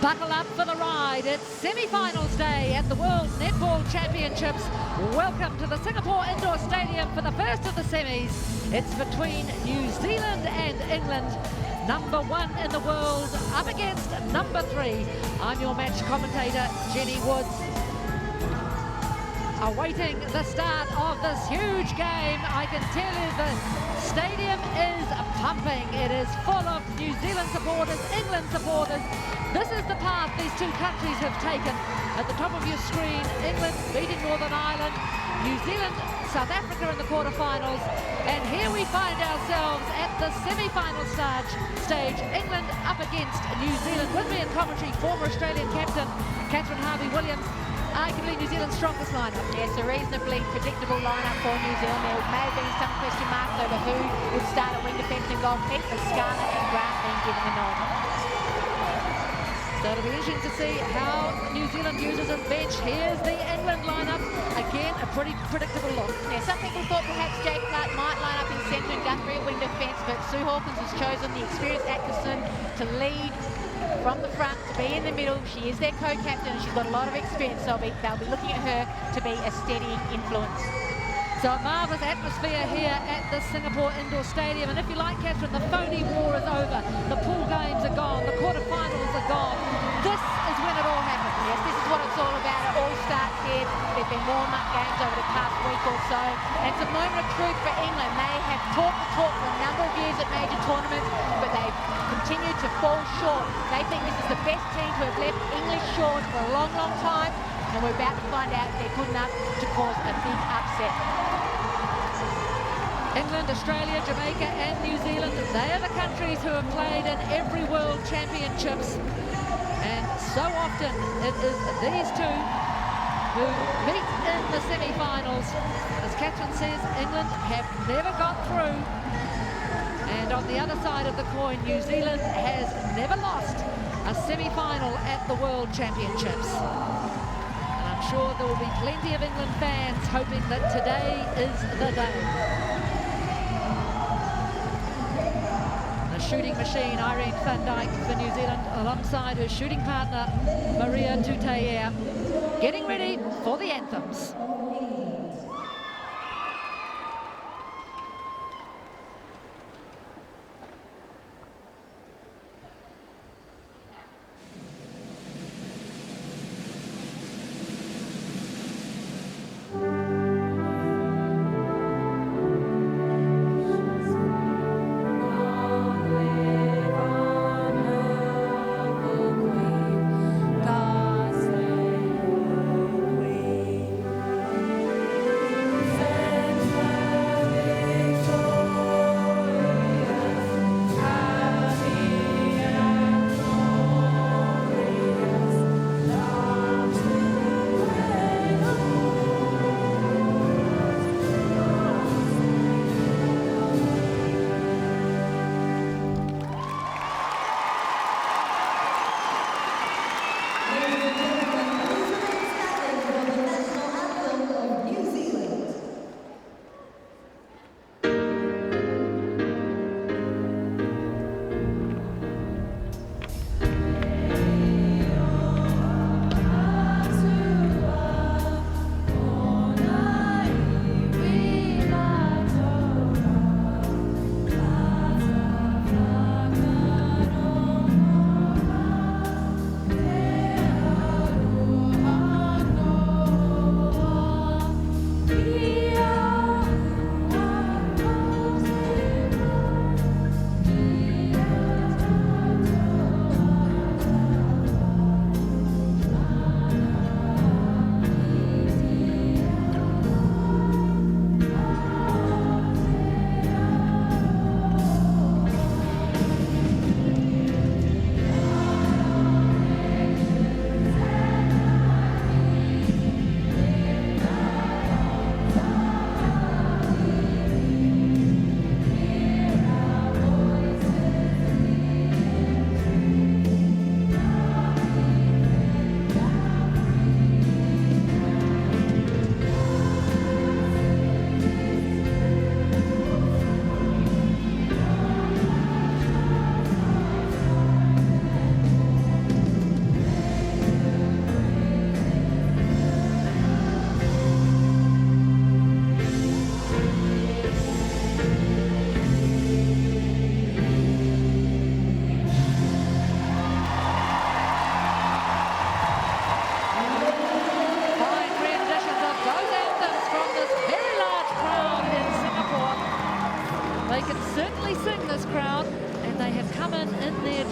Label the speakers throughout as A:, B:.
A: Buckle up for the ride. It's semi-finals day at the World Netball Championships. Welcome to the Singapore Indoor Stadium for the first of the semis. It's between New Zealand and England. Number 1 in the world up against number 3. I'm your match commentator, Jenny Woods. Awaiting the start of this huge game, I can tell you the stadium is pumping. It is full of New Zealand supporters, England supporters. This is the path these two countries have taken. At the top of your screen, England beating Northern Ireland, New Zealand, South Africa in the quarterfinals, and here we find ourselves at the semi-final stage. England up against New Zealand. With me in commentary, former Australian captain Catherine Harvey-Williams. Arguably New Zealand's strongest lineup.
B: Yes, a reasonably predictable lineup for New Zealand. There may have been some question marks over who would start at wing defence and goalkeeper, but Scarlett and Grant being given the nod.
A: So it'll be interesting to see how New Zealand uses its bench. Here's the England lineup. Again, a pretty predictable look.
B: Yeah, some people thought perhaps Jake Clark might line up in centre and Guthrie at wing defence, but Sue Hawkins has chosen the experienced Atkinson to lead from the front, to be in the middle. She is their co-captain and she's got a lot of experience, so they'll be looking at her to be a steadying influence.
A: So a marvellous atmosphere here at the Singapore Indoor Stadium. And if you like, Catherine, the phony war is over. The pool games are gone. The quarterfinals are gone. This is when it all happens.
B: Yes, this is what it's all about. It all starts here. There's been warm-up games over the past week or so. And it's a moment of truth for England. They have talked the talk for a number of years at major tournaments, but they've continued to fall short. They think this is the best team to have left English shores for a long, long time. And we're about to find out if they're good enough to cause a big upset.
A: England, Australia, Jamaica and New Zealand, they are the countries who have played in every World Championships. And so often it is these two who meet in the semi-finals. As Catherine says, England have never got through. And on the other side of the coin, New Zealand has never lost a semi-final at the World Championships. And I'm sure there will be plenty of England fans hoping that today is the day. Shooting machine Irene van Dijk for New Zealand alongside her shooting partner Maria Tuteyer, getting ready for the anthems.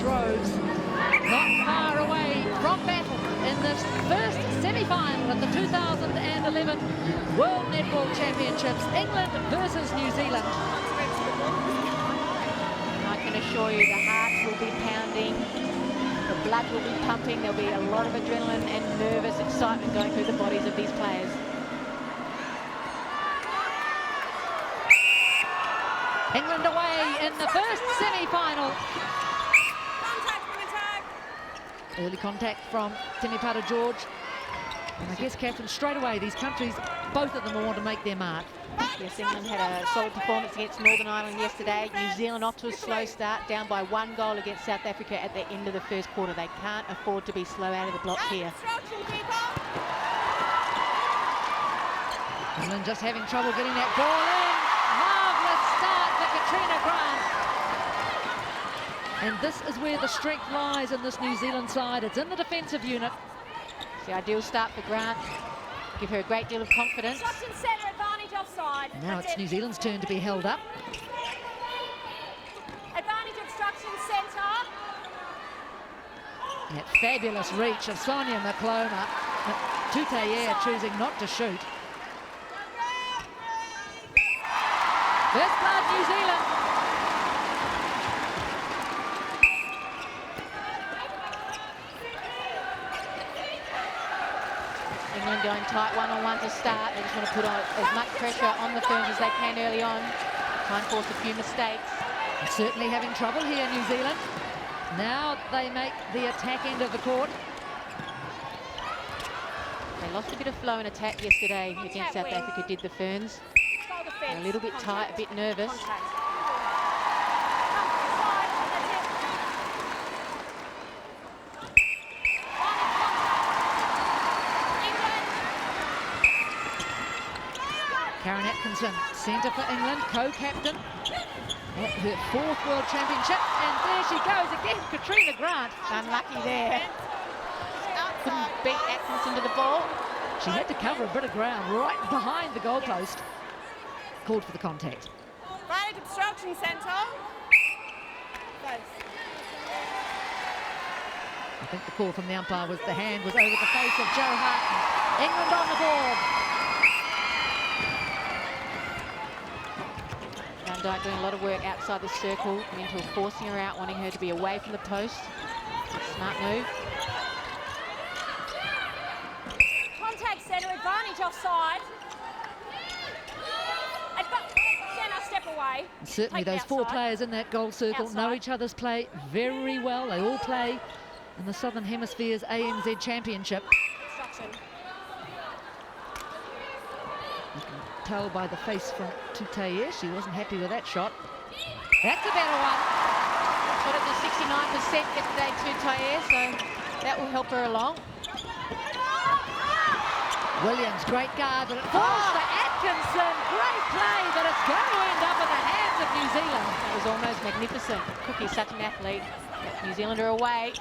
A: droves. Not far away from battle in this first semi-final of the 2011 World Netball Championships, England versus New Zealand.
B: I can assure you the hearts will be pounding, the blood will be pumping, there'll be a lot of adrenaline and nervous excitement going through the bodies of these players.
A: England away in the first semi-final. Early contact from Temepara George. And I guess, Captain, straight away, these countries, both of them will want to make their mark.
B: Yes, England had a solid performance against Northern Ireland yesterday. New Zealand off to a slow start, down by 1 goal against South Africa at the end of the first quarter. They can't afford to be slow out of the block here.
A: England just having trouble getting that ball in. Marvellous start for Katrina Grant. And this is where the strength lies in this New Zealand side. It's in the defensive unit.
B: It's the ideal start for Grant. Give her a great deal of confidence.
C: Centre advantage offside.
A: Now it's New Zealand's turn to be held up.
C: Advantage obstruction centre.
A: That fabulous reach of Sonia McCloma. Tutayer choosing not to shoot. First blood, New Zealand.
B: England going tight one-on-one to start. They just want to put on as much pressure on the Ferns as they can early on. Try and force a few mistakes.
A: And certainly having trouble here, New Zealand. Now they make the attack end of the court.
B: They lost a bit of flow in attack yesterday against South Africa, did the Ferns. They're a little bit tight, a bit nervous.
A: Karen Atkinson, centre for England, co-captain at her 4th World Championship. And there she goes again, Katrina Grant.
B: Unlucky there. Couldn't beat Atkinson to the ball.
A: She had to cover a bit of ground right behind the goalpost. Called for the contact.
C: Right obstruction centre.
A: I think the call from the umpire was the hand was over the face of Joe Harton. England on the board.
B: Van Dijk doing a lot of work outside the circle. Mental forcing her out, wanting her to be away from the post. Smart move.
C: Contact centre advantage offside. Centre step away.
A: And certainly those 4 players in that goal circle know each other's play very well. They all play in the Southern Hemisphere's ANZ Championship. You can tell by the face from Tutayer, she wasn't happy with that shot. That's a better one.
B: Shot at the 69% yesterday, Tutayer, so that will help her along.
A: Williams, great guard, but it falls to Atkinson. Great play, but it's going to end up in the hands of New Zealand.
B: That was almost magnificent. Cookie's such an athlete. New Zealand are away.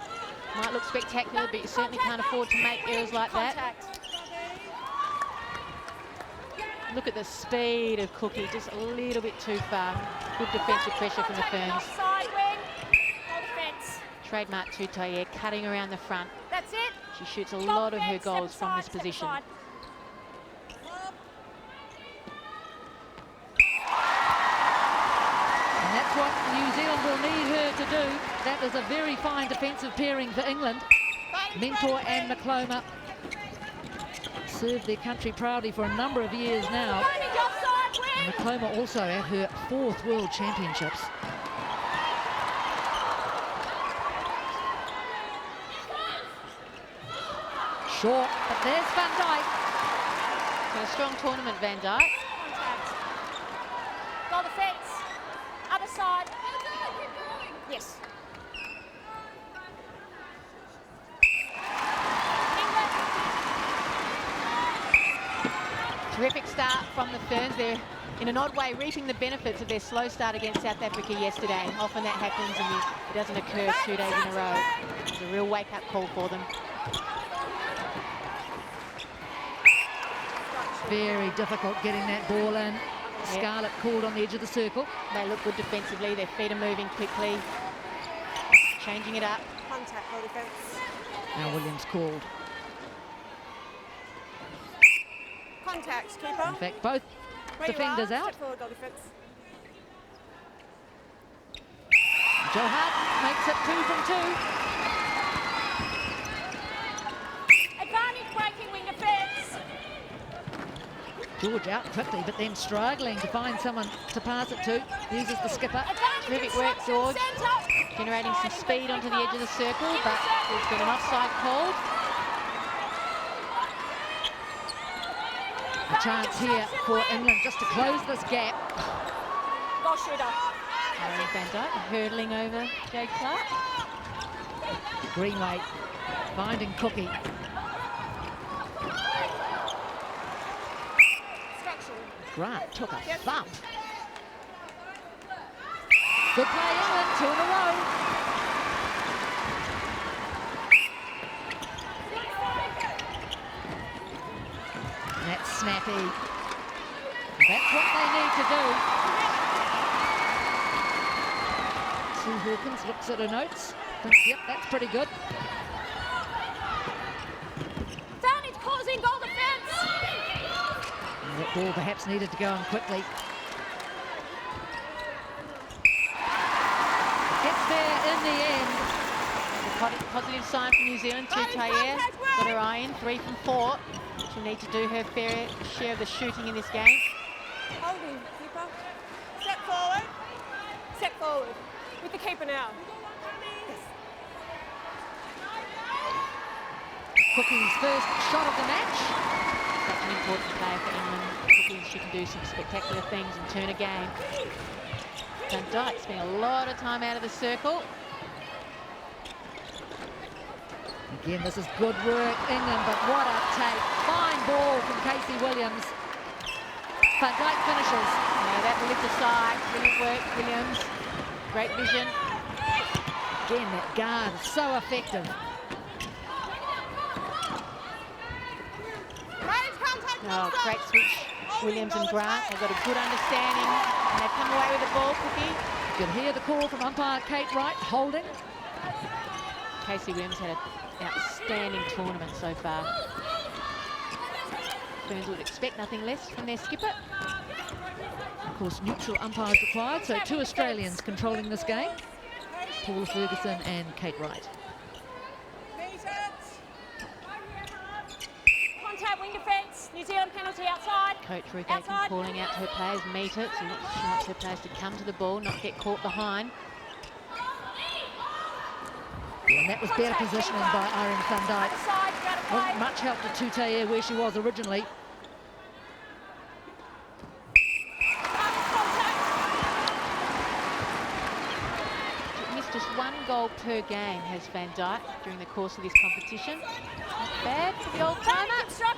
B: Might look spectacular, but you certainly can't afford to make errors like that. Look at the speed of Cookie, just a little bit too far. Good defensive pressure from the Ferns. Trademark Tutayer, cutting around the front.
C: That's it.
B: She shoots a lot of her goals from this position.
A: And that's what New Zealand will need her to do. That is a very fine defensive pairing for England. Mentor and McCloma served their country proudly for a number of years now. And McCloma also at her 4th World Championships. Short, but there's Van Dijk.
B: So a strong tournament, Van Dijk.
C: Goal defence. Other side. Yes.
B: Terrific start from the Ferns. They're, in an odd way, reaping the benefits of their slow start against South Africa yesterday. Often that happens and it doesn't occur 2 days in a row. It's a real wake-up call for them.
A: Very difficult getting that ball in. Scarlett called on the edge of the circle.
B: They look good defensively. Their feet are moving quickly. changing it up.
C: Contact goal defence.
A: Now Williams called.
C: Contact, keeper.
A: In fact, both
C: Where you
A: defenders
C: are,
A: out.
C: step forward, goal defence.
A: Joe Hart makes it 2 from 2.
C: Advantage breaking wing defence.
A: George out quickly, but then struggling to find someone to pass it to. Uses the skipper.
B: Terrific work, George. Generating some speed onto the edge of the circle, but there's been an offside called.
A: A chance here for England just to close this gap.
C: Goal shooter.
B: Aaron Van Dyke hurdling over Jade Clark.
A: Greenway finding Cookie. Grant took a bump. Good play, England, 2 in a row. That's snappy. That's what they need to do. Sue Hawkins looks at her notes. Thinks, yep, that's pretty good.
C: Advantage causing goal defence.
A: That ball perhaps needed to go on quickly. Gets there in the end.
B: A positive sign from New Zealand. Tutayer got her eye in, 3 from 4. She'll need to do her fair share of the shooting in this game.
C: Holding, keeper. Step forward. Step forward. With the keeper now. Yes.
A: Cookie's first shot of the match.
B: Such an important player for England. Cookie, she can do some spectacular things and turn a game. Van Dyke spent a lot of time out of the circle.
A: Again, this is good work, England, but what a take. Fine ball from Casey Williams. Van Dyke finishes.
B: Yeah, that will lift aside. Brilliant work, Williams. Great vision.
A: Again, that guard is so effective.
B: Oh, great switch, Williams and Grant. They've got a good understanding, and they've come away with the ball, Cookie.
A: You can hear the call from umpire Kate Wright, holding.
B: Casey Williams had an outstanding tournament so far. Burns would expect nothing less from their skipper. Of course, neutral umpires required, so 2 Australians controlling this game. Paula Ferguson and Kate Wright.
C: Contact wing defence. New Zealand penalty outside.
B: Coach Ruth Aiken calling out to her players, meet it. She wants her players to come to the ball, not get caught behind.
A: Yeah, and that was better positioning by Irene Van Dyke. Wasn't much help to Tutayer where she was originally.
B: Just 1 goal per game has Van Dyke during the course of this competition. Not bad for the old timer.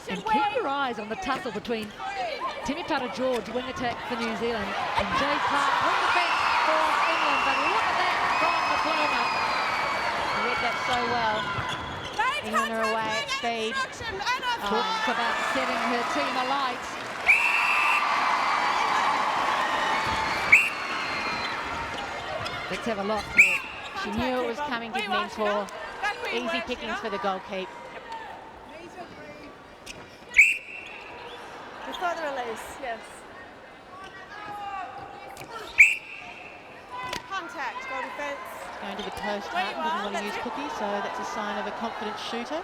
A: And keep your eyes on the tussle between Temipara George, wing attack for New Zealand, and Jay Clark, wing defence for England. But look at that from the corner.
B: He read that so well. England are away at speed.
A: Talks about setting her team alight. Let's have a look.
B: She knew it was coming, did mentor. Easy pickings for the goalkeeper.
C: Before the release, yes. Contact, goal defence.
B: Going to the post, Martin didn't want to use Cookie, so that's a sign of a confident shooter.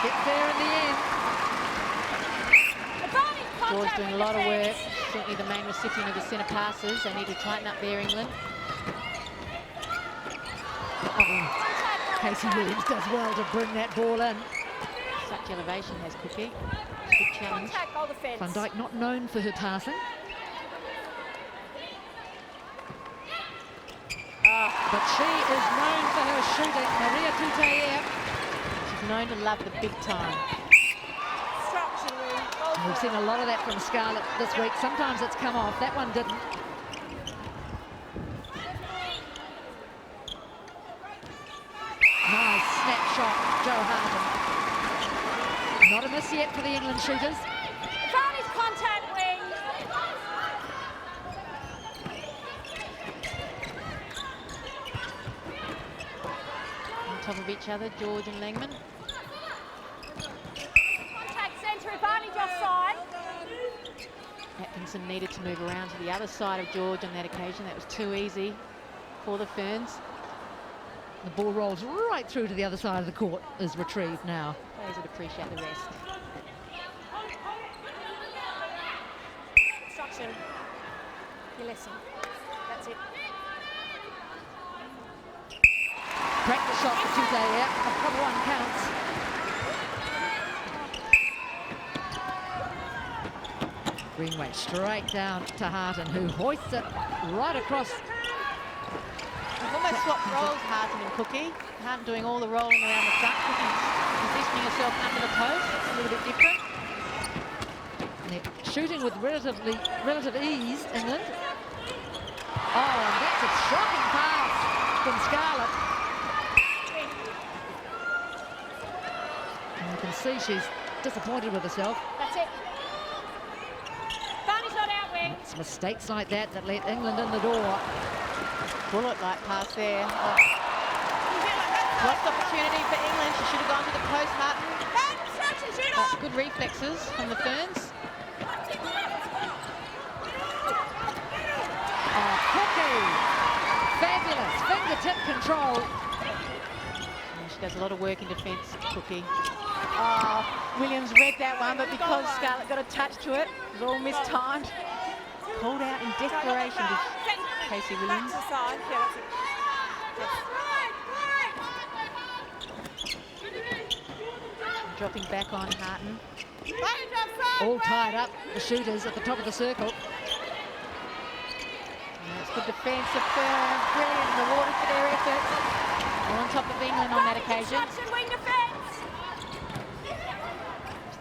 A: Gets there in the end.
B: George doing a lot of work. Certainly the main recipient of the centre passes. They need to tighten up there, England.
A: Casey Williams does well to bring that ball in.
B: Such elevation has Cookie. Good challenge.
C: Contact, goal defence.
A: Van Dyke not known for her passing. But she is known for her shooting. Maria Tutayer.
B: She's known to love the big time.
A: We've seen a lot of that from Scarlett this week. Sometimes it's come off. That one didn't. Nice snapshot, Joe Harden. Not a miss yet for the England shooters.
C: Advantage contact wing.
B: top of each other, George and Langman.
C: Contact centre advantage offside.
B: Atkinson needed to move around to the other side of George on that occasion. That was too easy for the Ferns.
A: The ball rolls right through to the other side of the court, is retrieved now.
B: Players would appreciate the rest.
C: Instruction. You listen. That's it.
A: Practice shot for Tuesday, yeah. A proper one counts. Greenway straight down to Harton, who hoists it right across.
B: They've almost swapped roles, Harton and Cookie. Harton doing all the rolling around the front. Cookie's positioning herself under the post. It's a little bit different.
A: And they're shooting with relative ease, England. Oh, and that's a shocking pass from Scarlett. And you can see she's disappointed with herself.
C: That's it. Barney's not out wing.
A: It's mistakes like that that let England in the door.
B: Bullet-like pass there. Lost opportunity for England. She should have gone to the post, Harton. Good reflexes from the Ferns.
A: Oh, Cookie! Fabulous fingertip control.
B: And she does a lot of work in defence, Cookie. Oh, Williams read that one, but because Scarlett got a touch to it, it was all mistimed. Called out in desperation to Casey Williams.
C: Back to the side. Yeah, that's it.
B: Dropping back on Harton.
A: All tied up, the shooters at the top of the circle.
B: That's good defence of Ferns. Brilliant, rewarded for their efforts. They're on top of England on that occasion.
C: Wing defence.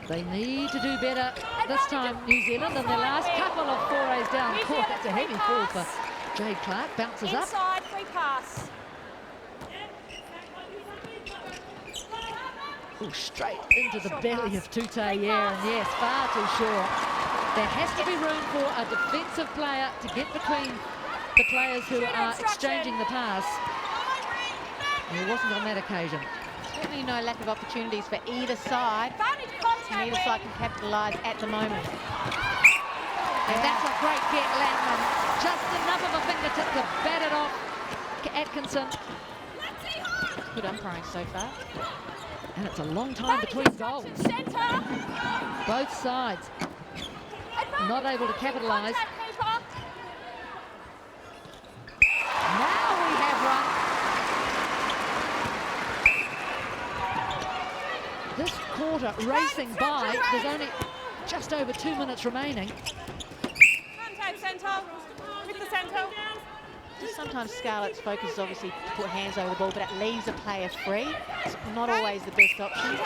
A: They need to do better this time, New Zealand, than their last couple of forays down court. That's a heavy fall for Jade Clark. Bounces up.
C: Inside, free pass.
A: Oh, straight into the belly of Tuteyer, and yes, far too short. There has to be room for a defensive player to get between the players who are exchanging the pass. And it wasn't on that occasion.
B: Certainly no lack of opportunities for either side. And either side can capitalise at the moment.
A: And that's a great get, Langman. Just enough of a fingertip to bat it off Atkinson.
B: Good umpiring so far.
A: And it's a long time between goals. Both sides not able to capitalise. Now we have one. This quarter racing by. There's only just over 2 minutes remaining.
C: Contact centre. With the centre.
B: Sometimes Scarlett's focus is obviously to put hands over the ball, but it leaves a player free. It's not always the best option.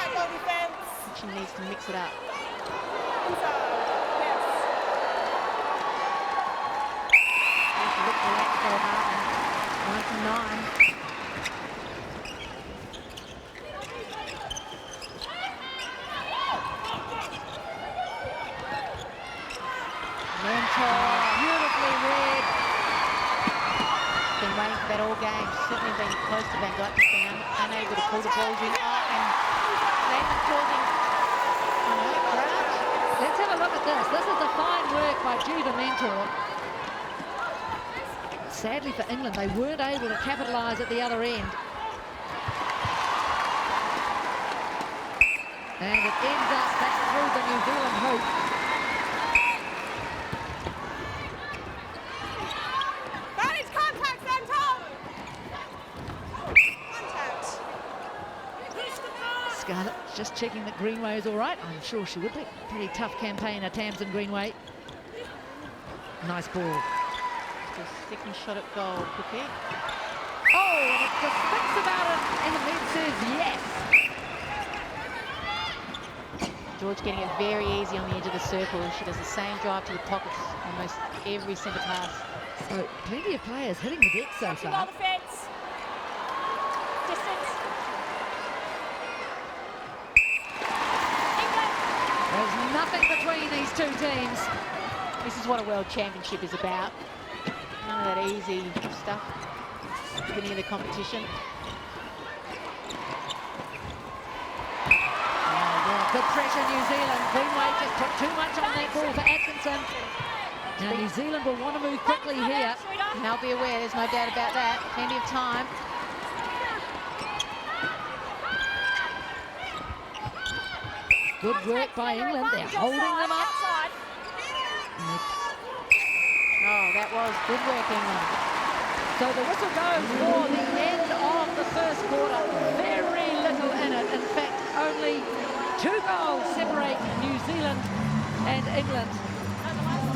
B: She needs to mix it up. Look relaxed though, Harton. 1 from 9. Mentor, beautifully read. Been waiting for that all game. Certainly been close to Van Dyke, just been unable to pull the balls in. Oh, and Langman causing Crouch.
A: Let's have a look at this. This is the fine work by Judah Mentor. Sadly for England, they weren't able to capitalise at the other end. And it ends up back through the New Zealand hoop. Scarlett just checking that Greenway is all right. I'm sure she would be. Pretty tough campaigner, Tamsin Greenway. Nice ball.
B: The second shot at goal, Cookie.
A: Oh, and it just thinks about it, and the lead says yes.
B: George getting it very easy on the edge of the circle. She does the same drive to the pockets almost every centre pass.
A: So plenty of players hitting the deck so far. There's nothing between these two teams.
B: This is what a World Championship is about. None of that easy stuff at the beginning of the competition.
A: Good pressure, New Zealand. Greenway just put too much on that ball for Atkinson. Now New Zealand will want to move quickly here.
B: And they'll be aware, there's no doubt about that. Plenty of time.
A: Good work by England. They're holding them up.
B: Oh, that was good work, England.
A: So the whistle goes for the end of the first quarter. Very little in it. In fact, only 2 goals separate New Zealand and England.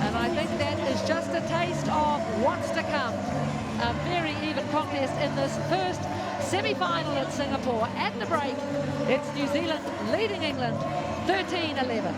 A: And I think that is just a taste of what's to come. A very even contest in this first semi-final at Singapore. At the break, it's New Zealand leading England 13-11.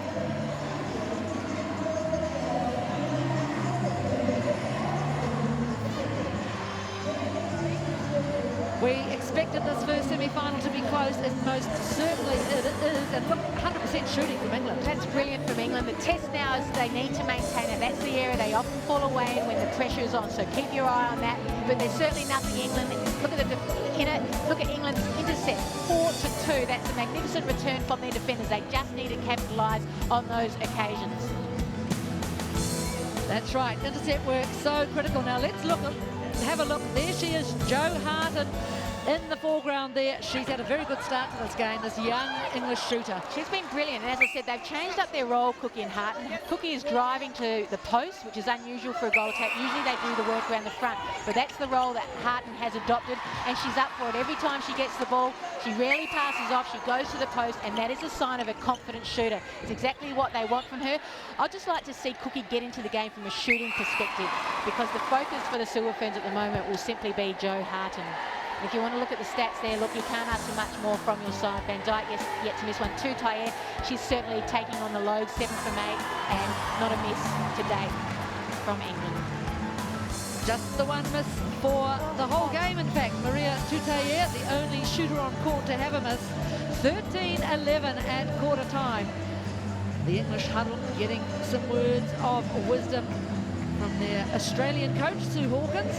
A: We expected this first semi-final to be close, and most certainly it is. And look, 100% shooting from England.
B: That's brilliant from England. The test now is they need to maintain it. That's the area they often fall away in when the pressure is on. So keep your eye on that. But there's certainly nothing England. Look at look at England's intercept, 4-2. That's a magnificent return from their defenders. They just need to capitalise on those occasions.
A: That's right. Intercept work so critical. Now let's have a look. There she is, Jo Harton in the foreground there. She's had a very good start to this game, this young English shooter.
B: She's been brilliant, and as I said, they've changed up their role, Cookie and Harton. Cookie is driving to the post, which is unusual for a goal attack. Usually they do the work around the front, but that's the role that Harton has adopted, and she's up for it. Every time she gets the ball, she rarely passes off, she goes to the post, and that is a sign of a confident shooter. It's exactly what they want from her. I'd just like to see Cookie get into the game from a shooting perspective, because the focus for the Silver Ferns at the moment will simply be Jo Harton. If you want to look at the stats there, look, you can't ask for much more from your side. Van Dijk yet to miss one. Tutayer, she's certainly taking on the load, 7 from 8, and not a miss today from England.
A: Just the one miss for the whole game, in fact. Maria Tutayer, the only shooter on court to have a miss. 13-11 at quarter time. The English huddle getting some words of wisdom from their Australian coach, Sue Hawkins.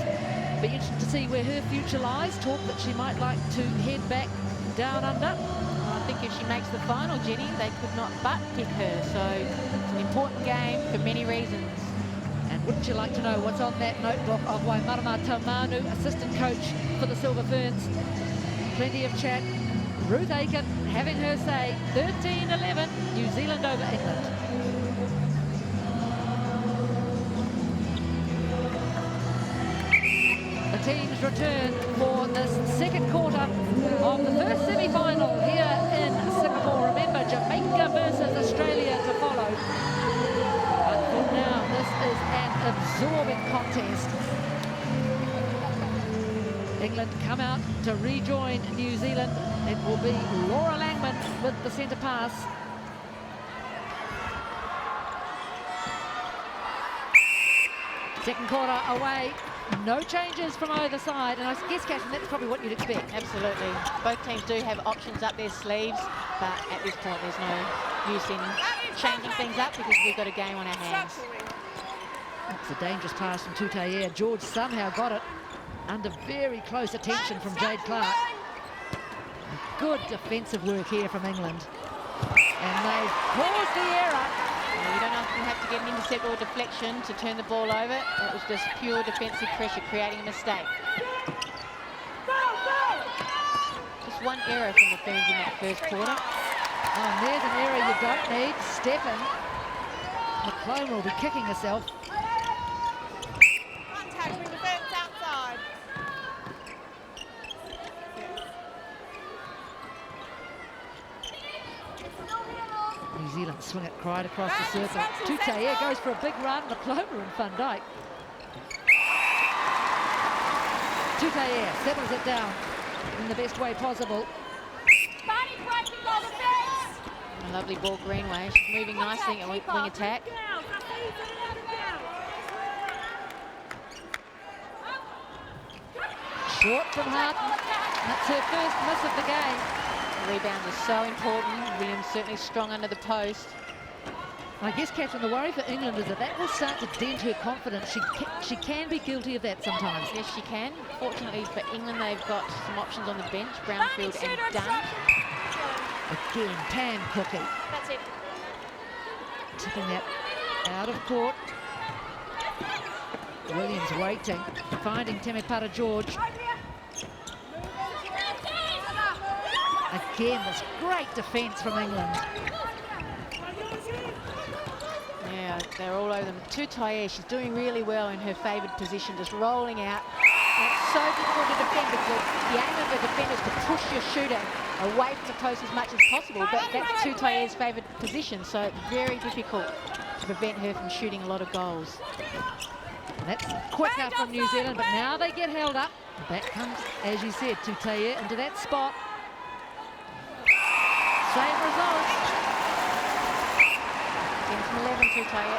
A: Be interested to see where her future lies. Talk that she might like to head back down under.
B: I think if she makes the final, Jenny, they could not but pick her. So it's an important game for many reasons.
A: And wouldn't you like to know what's on that notebook of Waimarama Taumanu, assistant coach for the Silver Ferns? Plenty of chat. Ruth Aiken having her say, 13-11, New Zealand over England. Teams return for this second quarter of the first semi-final here in Singapore. Remember, Jamaica versus Australia to follow. But for now, this is an absorbing contest. England come out to rejoin New Zealand. It will be Laura Langman with the centre pass. Second quarter away. No changes from either side, and I guess, Catherine, that's probably what you'd expect.
B: Absolutely. Both teams do have options up their sleeves, but at this point there's no use in changing things up because we've got a game on our hands.
A: It's a dangerous pass from Tutayer. George somehow got it under very close attention from Jade Clark. Good defensive work here from England. And they've caused the error.
B: You don't often have to get an intercept or deflection to turn the ball over. It was just pure defensive pressure, creating a mistake. Just one error from the Ferns in that first quarter.
A: Oh, and there's an error you don't need. Stephen. McClone will be kicking herself.
C: Contact with the Ferns outside.
A: New Zealand swing it right across the circle. Tutayer goes for a big run. McClone and Van Dijk. Tutayer settles it down in the best way possible.
B: A lovely ball Greenway. She's moving nicely at wing attack.
A: Short from Harton. That's her first miss of the game.
B: The rebound is so important. Williams certainly strong under the post.
A: I guess, Catherine, the worry for England is that will start to dent her confidence. She can be guilty of that sometimes.
B: Yes, she can. Fortunately for England, they've got some options on the bench, Brownfield and Dunn.
A: Again, Tam Cookie.
C: That's it.
A: Tipping that out of court. Williams waiting, finding Temepara George. Again, this great defence from England.
B: Yeah, they're all over them. Tutaye, she's doing really well in her favoured position, just rolling out. And it's so difficult to defend because the aim of the defender is to push your shooter away from the post as much as possible, but that's Tutaye's favoured position, so it's very difficult to prevent her from shooting a lot of goals.
A: And that's quick up from New Zealand, but now they get held up. Back comes, as you said, Tutaye into that spot. Same result.
B: 10 from 11, Tutaye.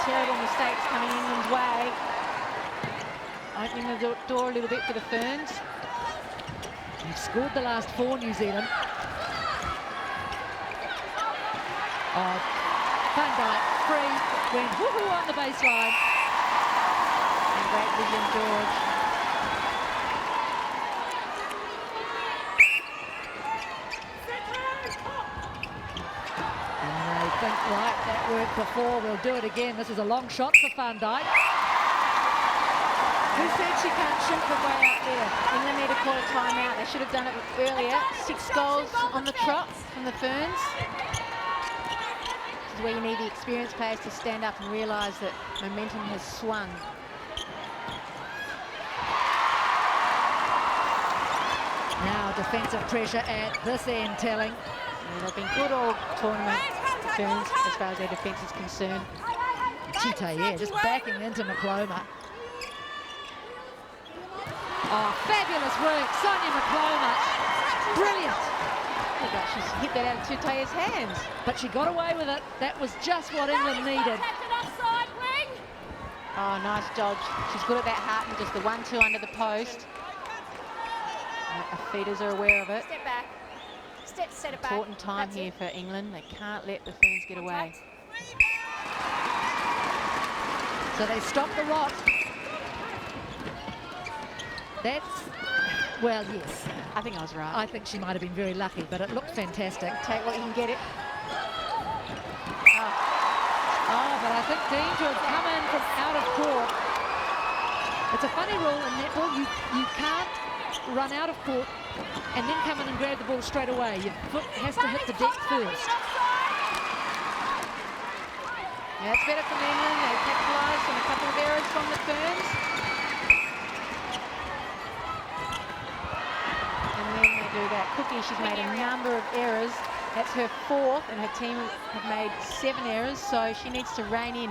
B: Terrible mistakes coming England's way. Opening the door a little bit for the Ferns.
A: They've scored the last 4, New Zealand. Oh, Van Dijk free, went woohoo on the baseline.
B: And great vision, George.
A: And they think, right, that worked before, we'll do it again. This is a long shot for Van Dijk.
B: Who said she can't shoot from way out there? England need to call a timeout. They should have done it earlier. 6 goals on the trot from the Ferns. This is where you need the experienced players to stand up and realise that momentum has swung.
A: Now defensive pressure at this end telling.
B: And they've been good all tournament, the Ferns, as far as their defence is concerned.
A: Tutaye just backing into Macloma. Oh, fabulous work, Sonia Macloma. Brilliant.
B: Look like she's hit that out of Tutaye's hands.
A: But she got away with it. That was just what England needed.
B: Oh, nice dodge. She's good at that heart and just the 1-2 under the post. The feeders are aware of it.
C: Step back. Set it back.
B: Important time here for England. They can't let the Ferns get away.
A: So they stop the rot. That's, well, yes.
B: I think I was right.
A: I think she might have been very lucky, but it looked fantastic.
B: Take what you can get it.
A: Oh, but I think danger has come in from out of court. It's a funny rule in netball. You can't run out of court and then come in and grab the ball straight away. Your foot has to hit the deck first.
B: Yeah, it's better from England. They capitalised on a couple of errors from the Ferns. And then they do that. Cookie, she's made a number of errors. That's her 4th, and her team have made 7 errors, so she needs to rein in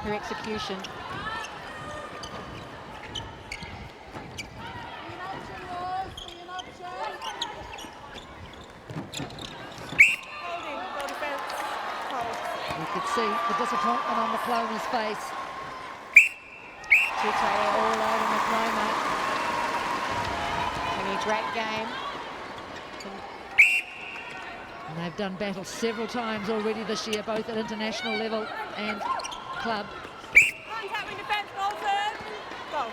B: her execution.
A: You could see the disappointment on Macloma's face.
B: Tutaye all over Macloma. Having a great game.
A: And they've done battle several times already this year, both at international level and club.
C: Contact with defence, goal turn. Goal.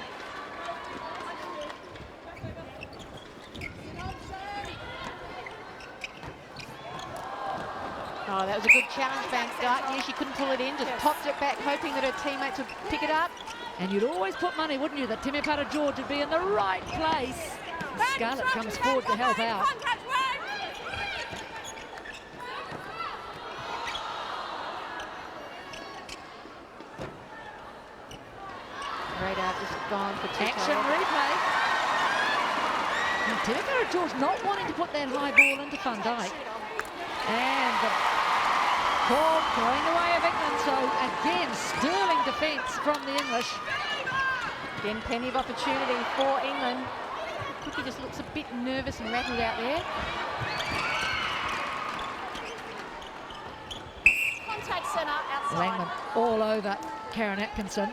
B: Oh, that was a good challenge, Van Dijk. Knew she couldn't pull it in, just popped it back, hoping that her teammates would pick it up.
A: And you'd always put money, wouldn't you, that Temepara George would be in the right place. Scarlett comes forward to help out.
B: Radar just gone for Tutaye.
A: Action replay. And Temepara George not wanting to put that high ball into Van Dijk. And the ball going the way of England. So again, sterling defence from the English.
B: Again, plenty of opportunity for England. Cookie just looks a bit nervous and rattled out there.
C: Contact centre outside.
A: Langman all over Karen Atkinson.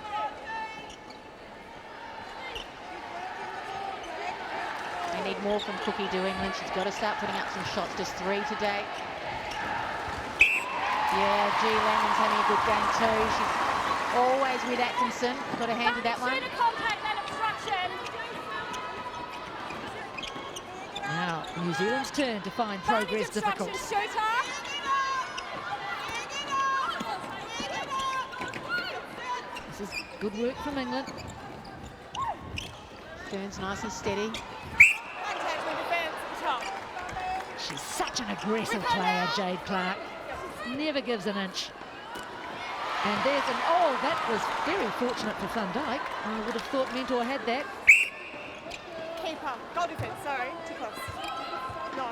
B: They need more from Cookie to England. She's got to start putting up some shots. Just 3 today. Yeah, G. Langman's having a good game too. She's always with Atkinson. Got a hand to that one.
C: Contact and obstruction.
A: Now, New Zealand's turn to find progress difficult. This is good work from England.
B: Fern's nice and steady.
A: She's such an aggressive player, Jade Clark. Never gives an inch. And there's an, oh, that was very fortunate for Van Dijk. I would have thought Mentor had that.
C: Keeper, goal defence, sorry, too close. No,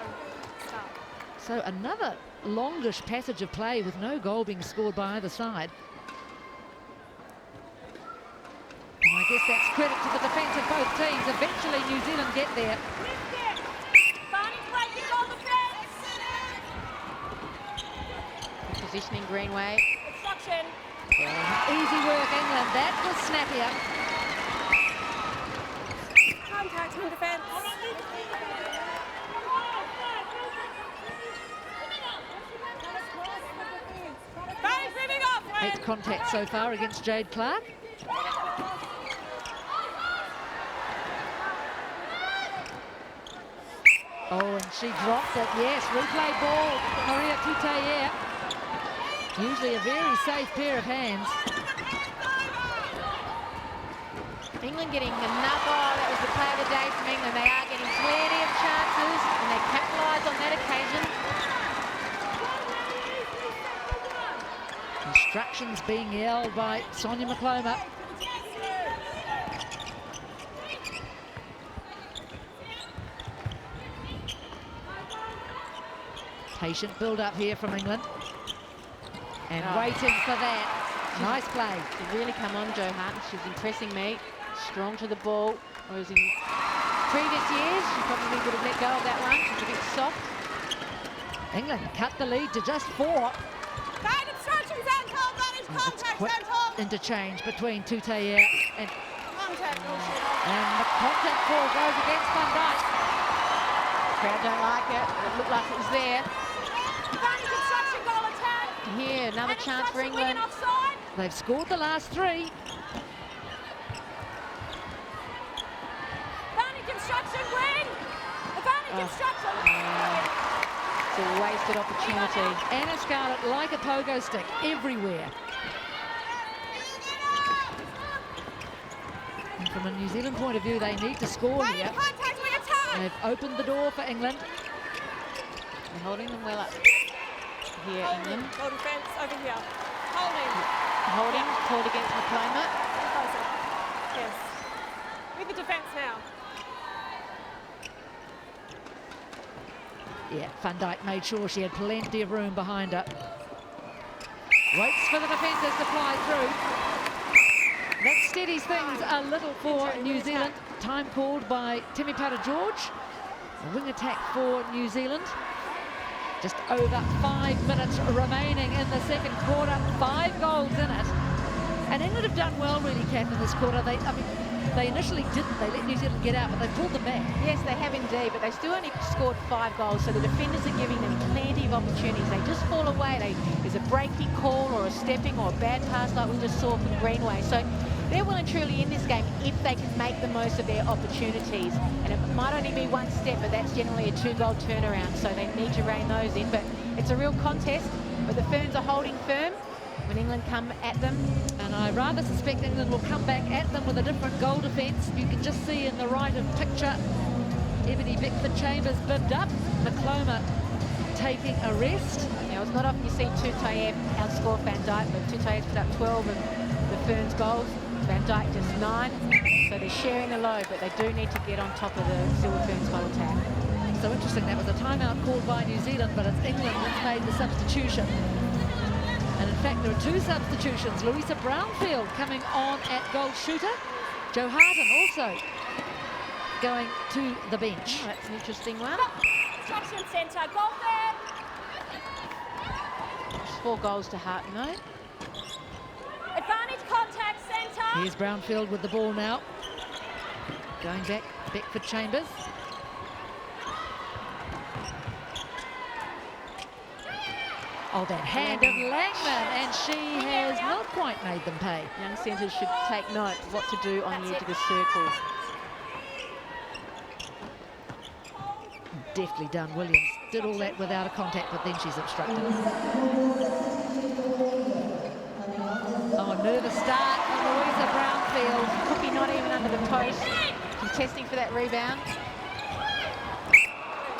C: start.
A: So another longish passage of play with no goal being scored by either side. And I guess that's credit to the defence of both teams. Eventually New Zealand get there.
B: Positioning Greenway.
C: Obstruction.
A: Easy work, England. That was snappier.
C: Contact in defence. Barry's moving off.
A: 8 contacts so far against Jade Clark. Oh, and she drops it. Yes, replay ball. Maria Tutaier. Usually a very safe pair of hands.
B: England getting enough. Oh, that was the play of the day from England. They are getting plenty of chances, and they capitalise on that occasion.
A: Instructions being yelled by Sonia McCloma. Patient build-up here from England. And waiting for that. Nice play.
B: She's really come on, Jo Hart. She's impressing me. Strong to the ball. Whereas in previous years, she probably would have let go of that one. She's a bit soft.
A: England cut the lead to just 4.
C: Bad obstructions and contact and hold.
A: Interchange between Tutaier and
C: Contact.
A: the contact call goes against Van Dijk.
B: Crowd don't like it. It looked like it was there.
C: Advantage obstruction goal attack.
B: Here, another chance for England.
A: They've scored the last 3.
C: Advantage obstruction win. Advantage obstruction.
B: It's a wasted opportunity.
A: Anna Scarlett like a pogo stick everywhere. And from a New Zealand point of view, they need to score here.
C: Contact with attack.
A: They've opened the door for England.
B: They're holding them well up. Here, England.
C: Goal defence over here. Holding.
B: Holding, called against McCloma.
C: Closer. Yes. With the defence now.
A: Yeah, Van Dijk made sure she had plenty of room behind her. Waits for the defenders to fly through. That steadies things a little for New Zealand. Time called by Timmy Pata-George. A wing attack for New Zealand. Just over 5 minutes remaining in the second quarter. 5 goals in it. And England have done well, really, Kath, in this quarter. They initially didn't. They let New Zealand get out, but they pulled them back.
B: Yes, they have indeed, but they still only scored 5 goals, so the defenders are giving them plenty of opportunities. They just fall away. There's a breaking call or a stepping or a bad pass like we just saw from Greenway. So they're well and truly in this game if they can make the most of their opportunities. And it might only be 1 step, but that's generally a 2-goal turnaround, so they need to rein those in. But it's a real contest, but the Ferns are holding firm when England come at them.
A: And I rather suspect England will come back at them with a different goal defence. You can just see in the right of picture, Ebony Bickford-Chambers bibbed up. McCloma taking a rest.
B: Now, it's not often you see Tutaier outscore Van Dijk, but Tutai's put up 12 of the Ferns goals. Van Dijk just 9. So they're sharing the load, but they do need to get on top of the Silver Ferns goal attack.
A: So interesting, that was a timeout called by New Zealand, but it's England that's made the substitution. And in fact, there are 2 substitutions. Louisa Brownfield coming on at goal shooter. Jo Harden also going to the bench.
B: Oh, that's an interesting one.
C: Obstruction centre. Goal there.
B: Just 4 goals to Hart, you know.
C: Advantage contact centre.
A: Here's Brownfield with the ball now. Going back, Bickford-Chambers. Oh, that hand of Langman, and she has not quite made them pay.
B: Young centres should take note of what to do on the edge of the circle.
A: deftly done. Williams did all that without a contact, but then she's obstructed. Oh, nervous start from Louisa Brownfield.
B: Cookie not even under the post, contesting for that rebound.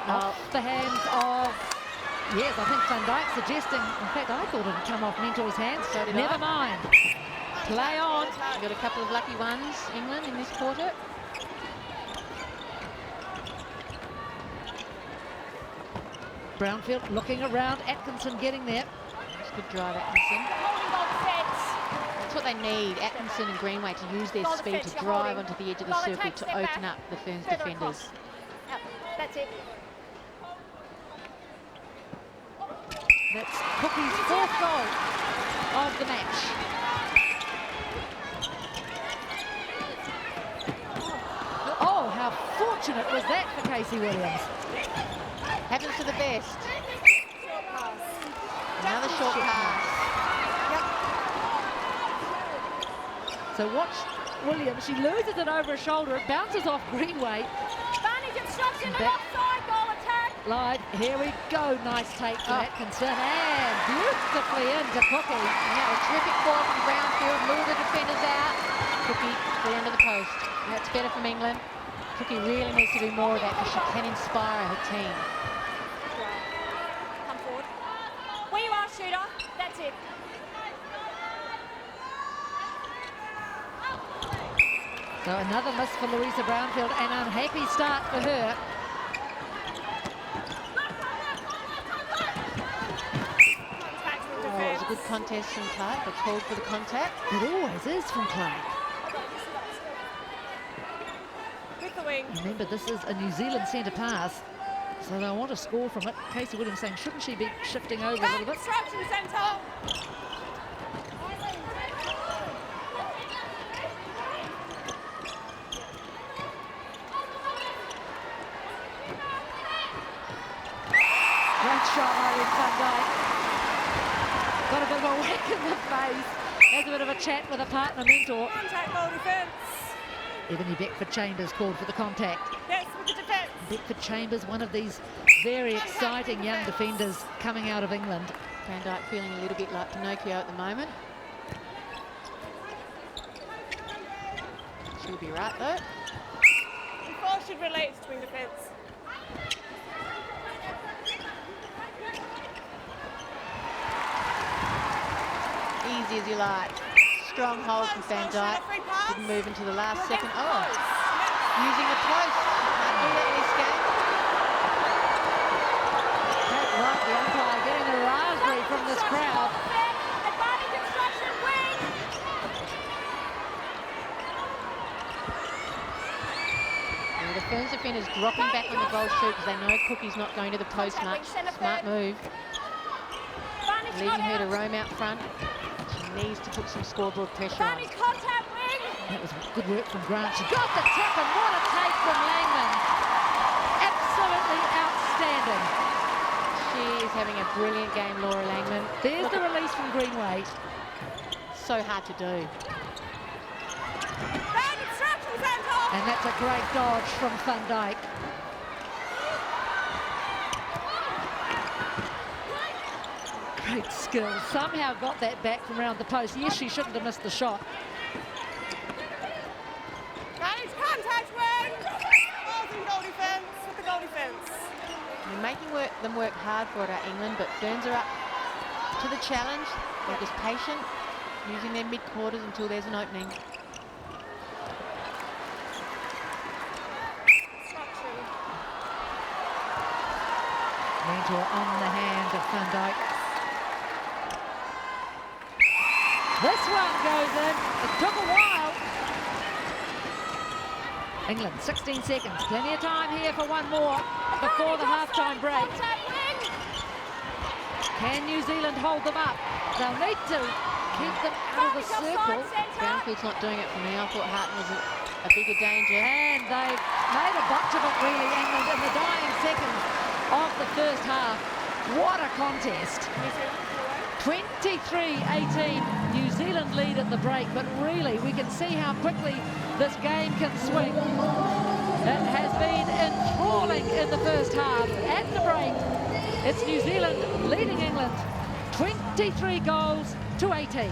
A: Off the hands of, yes, I think Van Dijk suggesting, in fact, I thought it had come off Mentor's hands.
B: So did
A: Never
B: I.
A: mind. Play on.
B: Got a couple of lucky ones, England, in this quarter.
A: Brownfield looking around, Atkinson getting there.
B: That's a good drive, Atkinson. That's what they need, Atkinson and Greenway, to use their speed to drive onto the edge of the circle to open up the Ferns defenders.
C: Yep, that's it.
A: That's Cookie's 4th goal of the match. Oh, how fortunate was that for Casey Williams.
B: Happens to the best.
C: Short pass.
B: Another short pass.
A: So watch Williams, she loses it over her shoulder, it bounces off Greenway.
C: Barney construction and
A: Back.
C: offside goal attack.
A: Live, here we go, nice take from Atkinson, and beautifully into Cookie.
B: Now a terrific ball from Brownfield, lure the defenders out. Cookie, right under the post. That's better from England. Cookie really needs to do more of that because she can inspire her team.
C: Come forward. Where you are, shooter. That's it.
A: So another miss for Louisa Brownfield, an unhappy start for her.
B: Oh, it was a good contest from Clark. They called for the contact.
A: It always is from Clark.
C: With the wing.
A: Remember, this is a New Zealand centre pass, so they want to score from it. Casey Williams saying, shouldn't she be shifting over a little bit?
C: Construction centre.
A: Great shot, Irene Van Dijk. Got a bit of a whack in the face. Has a bit of a chat with a partner Mentor.
C: Contact goal defence.
A: Ebony Beckford-Chambers called for the contact.
C: Yes, with the defence.
A: Beckford-Chambers, one of these very exciting young defenders coming out of England.
B: Van Dijk feeling a little bit like Pinocchio at the moment. She'll be right though.
C: Before should relate to wing defence.
B: Easy as you like. Strong hold from Van Dijk. Didn't move until the last second. Oh, using the post. Can't do that in this game.
A: That's right, the umpire getting a raspberry from this crowd.
C: Barney construction wing.
B: And the Ferns defenders dropping back on the goal shoot because they know Cookie's not going to the post much. Smart move. Leaving her to roam out front. She needs to put some scoreboard pressure on.
C: Barney contact wing.
A: That was good work from Grant. She got the tip, and what a take from Langman. Absolutely outstanding.
B: She is having a brilliant game, Laura Langman.
A: There's the release from Greenway.
B: So hard to do.
C: Barney construction centre.
A: And that's a great dodge from Van Dijk. Great skill. Somehow got that back from around the post. Yes, she shouldn't have missed the shot.
C: Barney's contact wing. Holding goal defence with the goal defence.
B: They're making them work hard for it at England, but Ferns are up to the challenge. They're just patient, using their mid-quarters until there's an opening.
C: Construction.
A: Mentor on the hand of Van Dijk. This one goes in. It took a while. England, 16 seconds. Plenty of time here for one more before the halftime break. Can New Zealand hold them up? They'll need to keep them out of the circle.
B: Brownfield's not doing it for me. I thought Harton was a bigger danger.
A: And they've made a bunch of it, really, England, in the dying seconds of the first half. What a contest. 23-18, New Zealand lead at the break, but really we can see how quickly this game can swing. It has been enthralling in the first half. At the break, it's New Zealand leading England 23 goals to 18.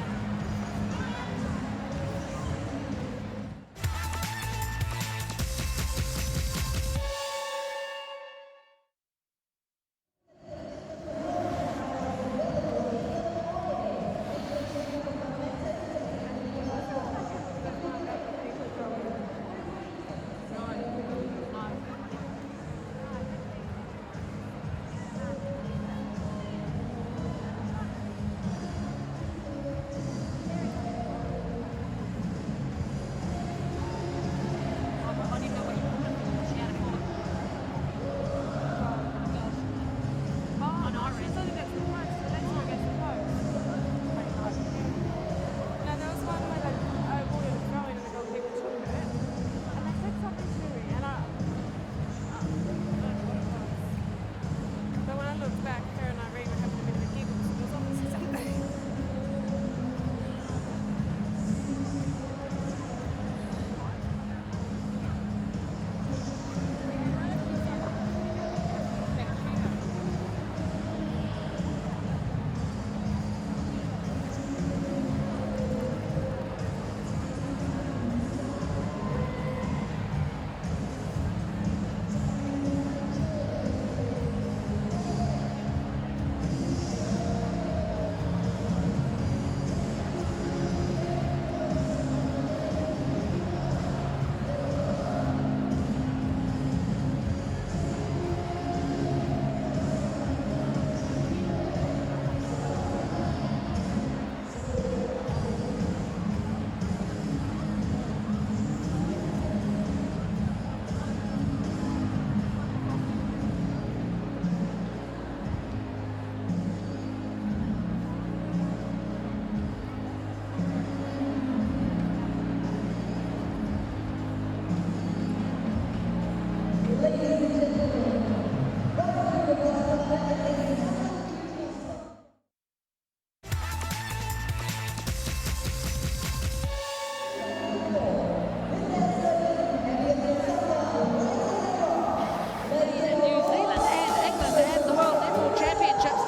A: New Zealand and England at the World Netball Championships.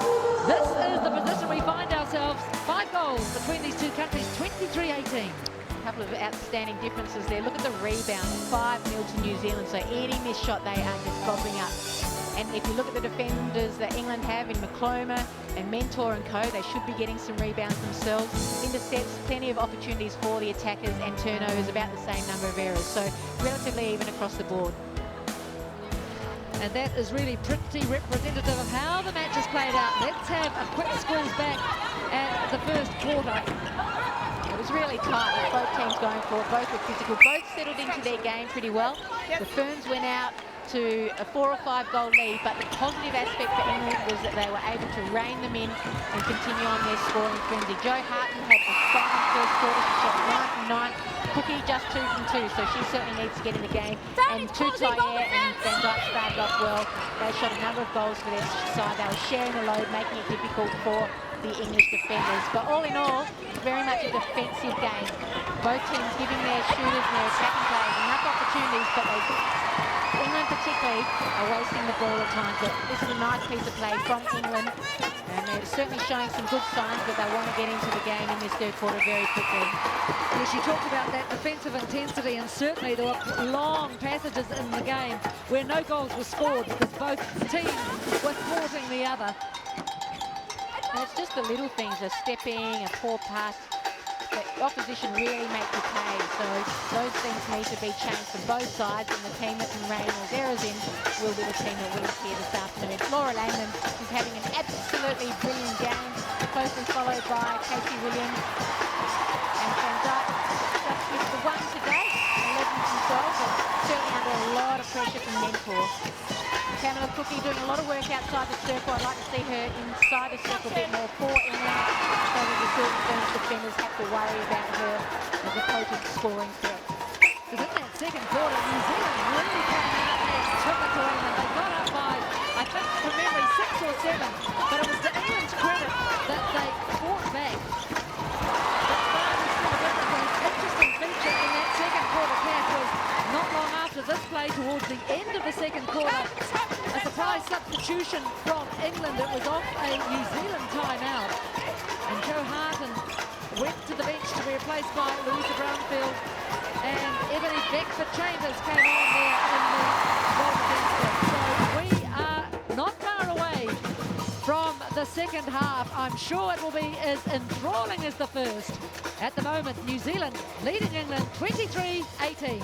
A: This is the position we find ourselves. 5 goals between these two countries, 23-18.
B: A couple of outstanding differences there. Look at the rebound, 5-0 to New Zealand. So any missed shot, they are just gobbling up. And if you look at the defenders that England have in McCloma and Mentor and co, they should be getting some rebounds themselves. Intercepts, plenty of opportunities for the attackers, and turnovers, about the same number of errors. So relatively even across the board.
A: And that is really pretty representative of how the match has played out. Let's have a quick squeeze back at the first quarter.
B: It was really tight with both teams going for it. Both were physical. Both settled into their game pretty well. The Ferns went out to a 4 or 5 goal lead, but the positive aspect for England was that they were able to rein them in and continue on their scoring frenzy. Jo Harton had a fine first quarter. She shot 9 from 9. Cookie just 2 from 2, so she certainly needs to get in the game. And Tutaia and Van Dijk started off well. They shot a number of goals for their side. They were sharing the load, making it difficult for the English defenders. But all in all, very much a defensive game. Both teams giving their shooters and their attacking players enough opportunities, but England particularly are wasting the ball at times. But this is a nice piece of play from England, and they're certainly showing some good signs that they want to get into the game in this third quarter very quickly.
A: Yes, you talked about that defensive intensity, and certainly there were long passages in the game where no goals were scored because both teams were thwarting the other.
B: And it's just the little things, a stepping, a poor pass. The opposition really make you pay, so those things need to be changed from both sides, and the team that can rein those errors in will be the team that wins here this afternoon. Laura Langman is having an absolutely brilliant game, closely followed by Casey Williams. And Van Dijk just missed the one today, 11 from 12, but certainly under a lot of pressure from Mentor. Pamela Cookie doing a lot of work outside the circle. I'd like to see her inside the circle a bit more for England, so that the Ferns defenders have to worry about her as a potent scoring threat.
A: Because in that second quarter, New Zealand really came out and took it to England. They got up by, I think, from memory, 6 or 7. But it was to England's credit that they fought back. But an interesting feature in that second quarter, Kath, was not long after this play towards second quarter. A surprise substitution from England. It was off a New Zealand timeout. And Joe Harton went to the bench to be replaced by Louisa Brownfield. And Ebony Beckford-Chambers came on there in the goal defense. So we are not far away from the second half. I'm sure it will be as enthralling as the first. At the moment, New Zealand leading England 23-18.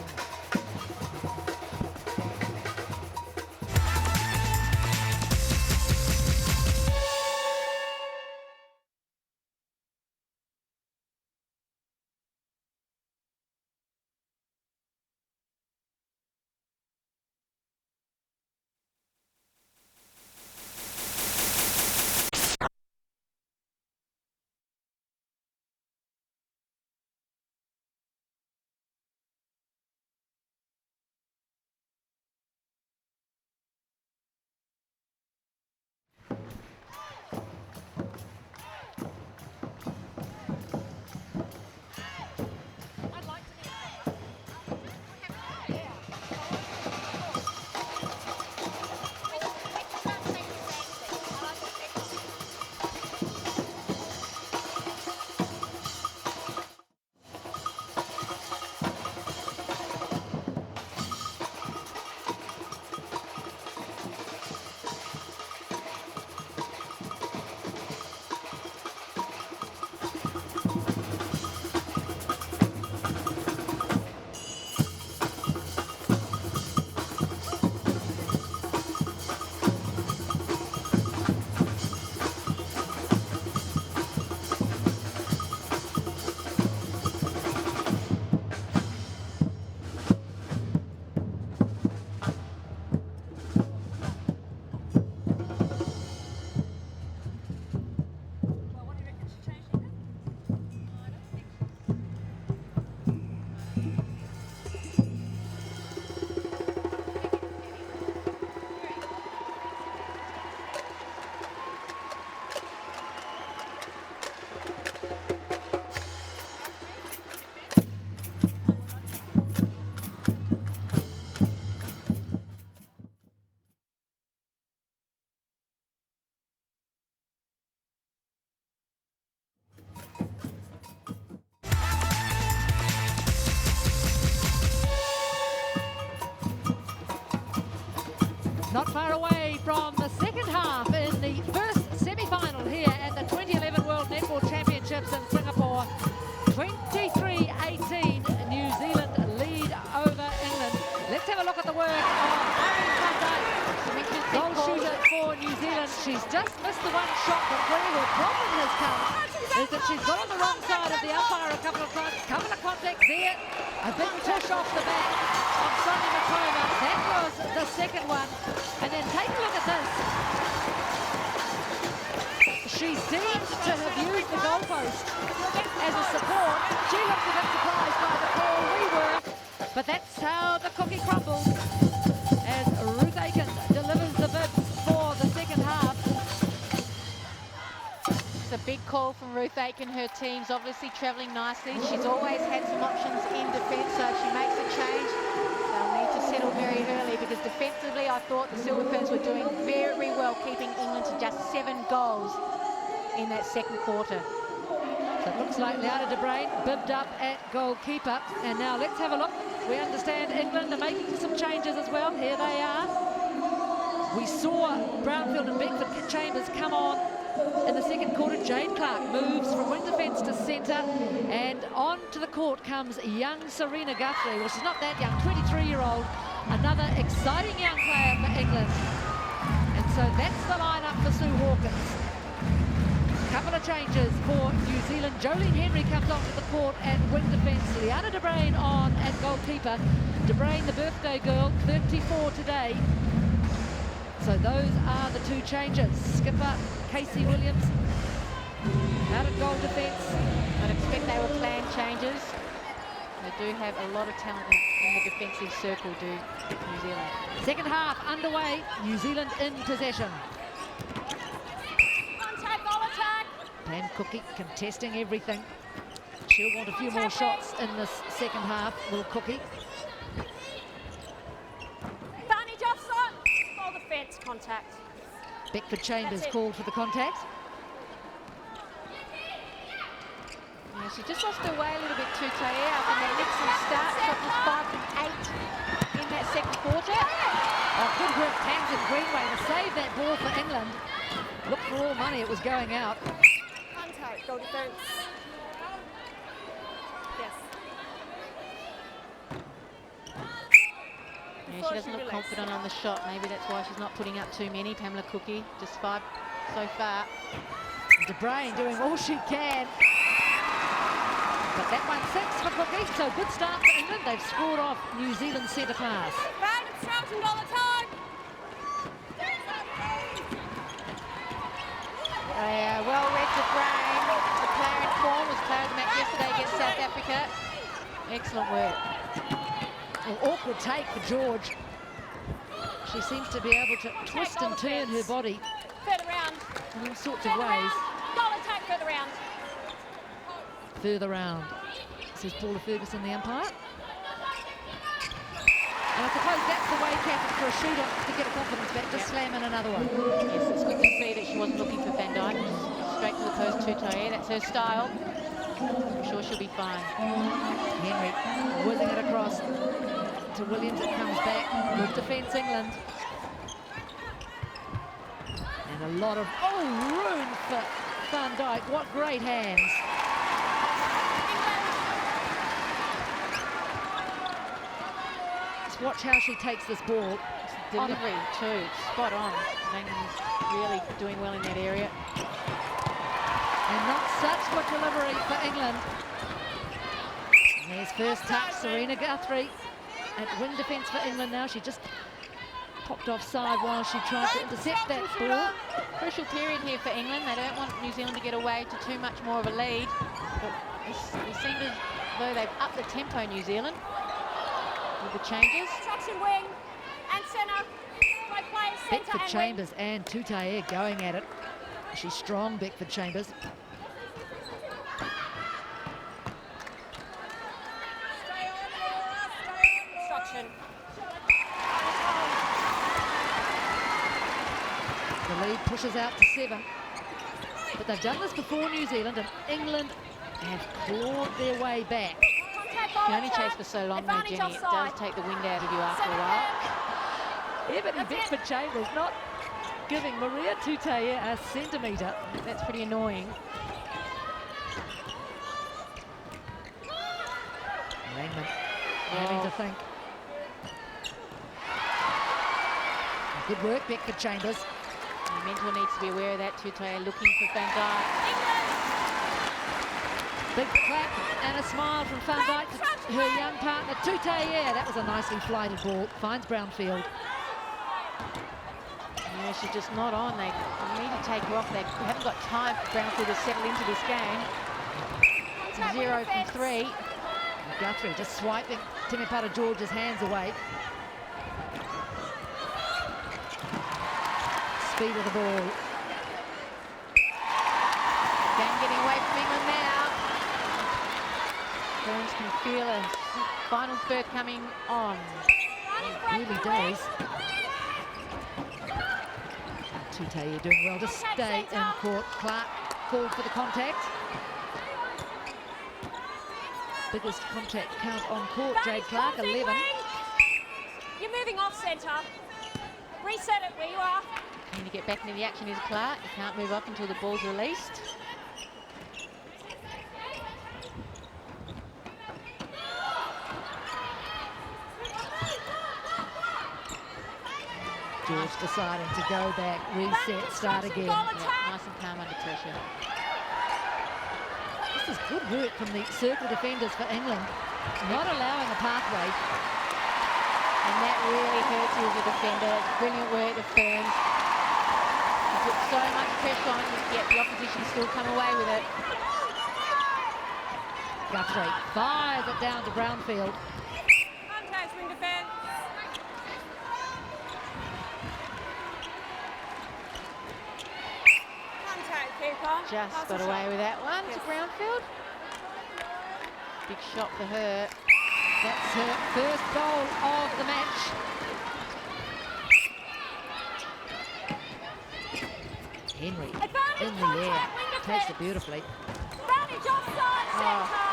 A: Not far away from the second half in the first semi-final here at the 2011 World Netball Championships in Singapore. 23-18, New Zealand lead over England. Let's have a look at the work of Irene van Dijk, goal shooter for New Zealand. She's just missed the one shot, but where her problem has come is that she's got on the wrong side of the umpire a couple of times. Couple of contacts there. A big push off the back of Sonia Makoma. That was the second one. And then take a look at this. She seems to have used the goalpost as a support. She looked a bit surprised by the call. We were. But that's how the cookie crumbles as Ruth Aiken delivers the bid for the second half.
B: It's a big call from Ruth Aiken. Her team's obviously travelling nicely. She's always had some options in defence, so if she makes a change, they'll need to settle very early, because defensively I thought the Silver Ferns were doing very well, keeping England to just 7 goals in that second quarter.
A: So it looks like Liana de Bruin bibbed up at goalkeeper. And now let's have a look. We understand England are making some changes as well. Here they are. We saw Brownfield and Beckford-Chambers come on in the second quarter. Jade Clark moves from wing defence to centre, and on to the court comes young Serena Guthrie. Well, she's not that young, 23-year-old, another exciting young player for England. And so that's the lineup for Sue Hawkins. Couple of changes for New Zealand. Jolene Henry comes onto the court at wing defence. Liana de Bruin on at goalkeeper. De Bruin, the birthday girl, 34 today. So those are the two changes. Skipper Casey Williams out at goal defence.
B: I'd expect they were planned changes. They do have a lot of talent in the defensive circle, do New Zealand.
A: Second half underway. New Zealand in possession. Pam Cookie contesting everything. She'll want a few more shots in this second half, will Cookie.
C: Barney Joss. contact.
A: Beckford Chambers
C: That's it.
A: called for the contact.
B: Yeah, she just lost her way a little bit too, Taia, after that excellent start. Shot was 5 from 8 in that second quarter.
A: Oh, good work, Tamsin Greenway, to save that ball for England. Look for all money, it was going out.
C: Contact, goal defence. Yes.
B: Yeah,
C: Before
B: she doesn't look
C: release.
B: confident on the shot. Maybe that's why she's not putting up too many. Pamela Cookie, just 5 so far.
A: De Bruyn doing all she can. But that one's 6 for Cookie, so good start for England. They've scored off New Zealand's centre class.
C: Bad obstruction all the time.
B: Well read De Bruyn. The player in form was player of the match yesterday against South Africa. Excellent work.
A: An awkward take for George. She seems to be able to twist and turn her body
C: Further round.
A: in all sorts of
C: Further
A: ways.
C: round. Goal attack further round.
A: Further round, says Paula Ferguson, the umpire. And I suppose that's the way, Catherine, for a shooter to get a confidence back, just slam in another one.
B: Yes, it's good to see that she wasn't looking for Van Dijk. Straight to the post to Taia. That's her style. I'm sure she'll be fine.
A: Henry whizzing it across to Williams. It comes back. Good defence, England. And a lot of room for Van Dijk. What great hands. Just watch how she takes this ball.
B: Delivery too, spot on. Langham's really doing well in that area.
A: And not such good delivery for England. And there's first touch, Serena Guthrie at wing defence for England now. She just popped offside while she tried to intercept that ball.
B: Crucial period here for England. They don't want New Zealand to get away to too much more of a lead. But it seems as though they've upped the tempo, New Zealand, with the changes.
C: Obstruction wing and centre. Right play, centre
A: Beckford
C: and
A: Chambers and Tutair going at it. She's strong, Beckford Chambers.
C: obstruction.
A: The lead pushes out to 7. But they've done this before, New Zealand, and England have clawed their way back.
C: Contact,
B: You can only chase for so long, though,
C: advantage
B: Jenny. It
C: offside.
B: does take the wind out of you after a while.
A: Ebony Beckford Chambers not giving Maria Tutair a centimetre.
B: That's pretty annoying.
A: Langman having to think. Good work, Beckford Chambers.
B: And Mentor needs to be aware of that. Tutaia looking for Van Dijk.
A: Big clap and a smile from Van Dijk to her young partner, Tutair. That was a nicely flighted ball. Finds Brownfield.
B: Yeah, she's just not on. They need to take her off. They haven't got time for Brownfield to settle into this game. 0 from 3.
A: Guthrie just swiping Temepara George's hands away. Speed of the ball.
B: Game getting away from England now. Burns can feel a final spurt coming on.
A: It really does. Tutair doing well to stay in court. Clark called for the contact. Biggest contact count on court, Jade Clark, 11.
C: You're moving off centre. Reset it where you are.
B: Keen to get back into the action is Clark. You can't move up until the ball's released.
A: George deciding to go back, reset, start again.
B: Yeah, nice and calm under pressure.
A: This is good work from the circle defenders for England, not allowing a pathway.
B: And that really hurts you as a defender. Brilliant work to Ferns. You put so much pressure on, yet the opposition still come away with it.
A: Guthrie fires it down to Brownfield.
C: Contact, wing defence. Contact, keeper.
B: Just
C: Pass
B: got
C: the
B: away
C: shot.
B: with that one
C: Yes.
B: to Brownfield. Big shot for her.
A: That's her first goal of the match. Henry
C: Advantage
A: in the air,
C: contact, wing
A: takes
C: defence.
A: it beautifully.
C: Advantage offside, centre.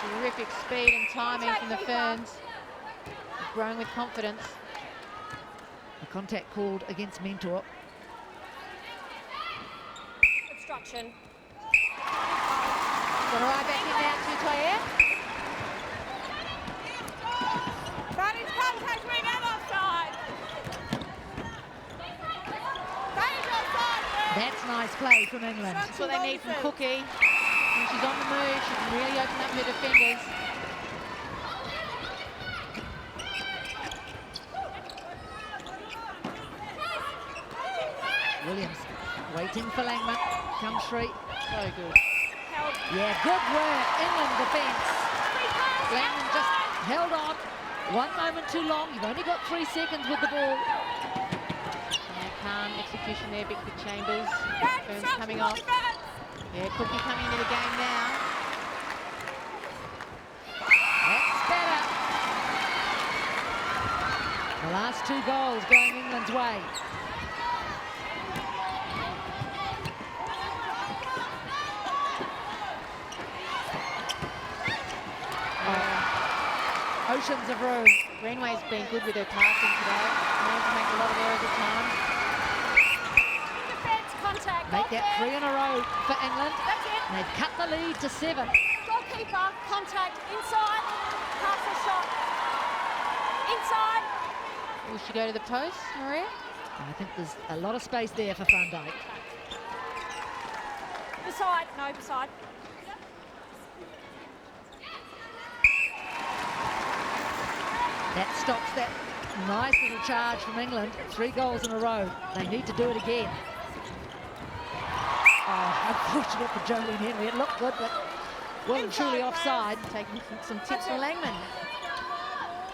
B: Terrific speed and timing from the
C: Contact,
B: Ferns. Growing with confidence.
A: The contact called against Mentor.
C: Obstruction.
B: Got to ride back in now to Toyer.
C: Advantage contact, wing and offside. Advantage offside, wing.
A: That's nice play from England.
B: That's what they need from Cookie. When she's on the move, she can really open up her defenders.
A: Williams waiting for Langman. Comes free.
B: So good.
C: Held.
A: Yeah, good work. England defence. Langman just held on. 1 moment too long. You've only got 3 seconds with the ball.
B: Calm execution there, Big Chambers.
C: Advantage,
B: Ferns
C: obstruction,
B: coming
C: not
B: off.
C: advance.
B: Yeah, Cookie coming into the game now.
A: That's better. The last 2 goals going England's way. Oceans of room.
B: Greenway's been good with her passing today. Managed to make a lot of errors at times.
C: Defence, contact.
A: Make that
C: goal
A: 3 in a row for England.
C: That's it.
A: And they've cut the lead to 7.
C: Goalkeeper, contact, inside. Pass the shot. Inside.
B: Will she go to the post, Maria?
A: I think there's a lot of space there for Van Dijk.
C: Beside. No, beside.
A: That stops that nice little charge from England. 3 goals in a row. They need to do it again. Oh, unfortunate for Jolene Henry. It looked good, but well and truly offside.
B: Taking some tips from Langman.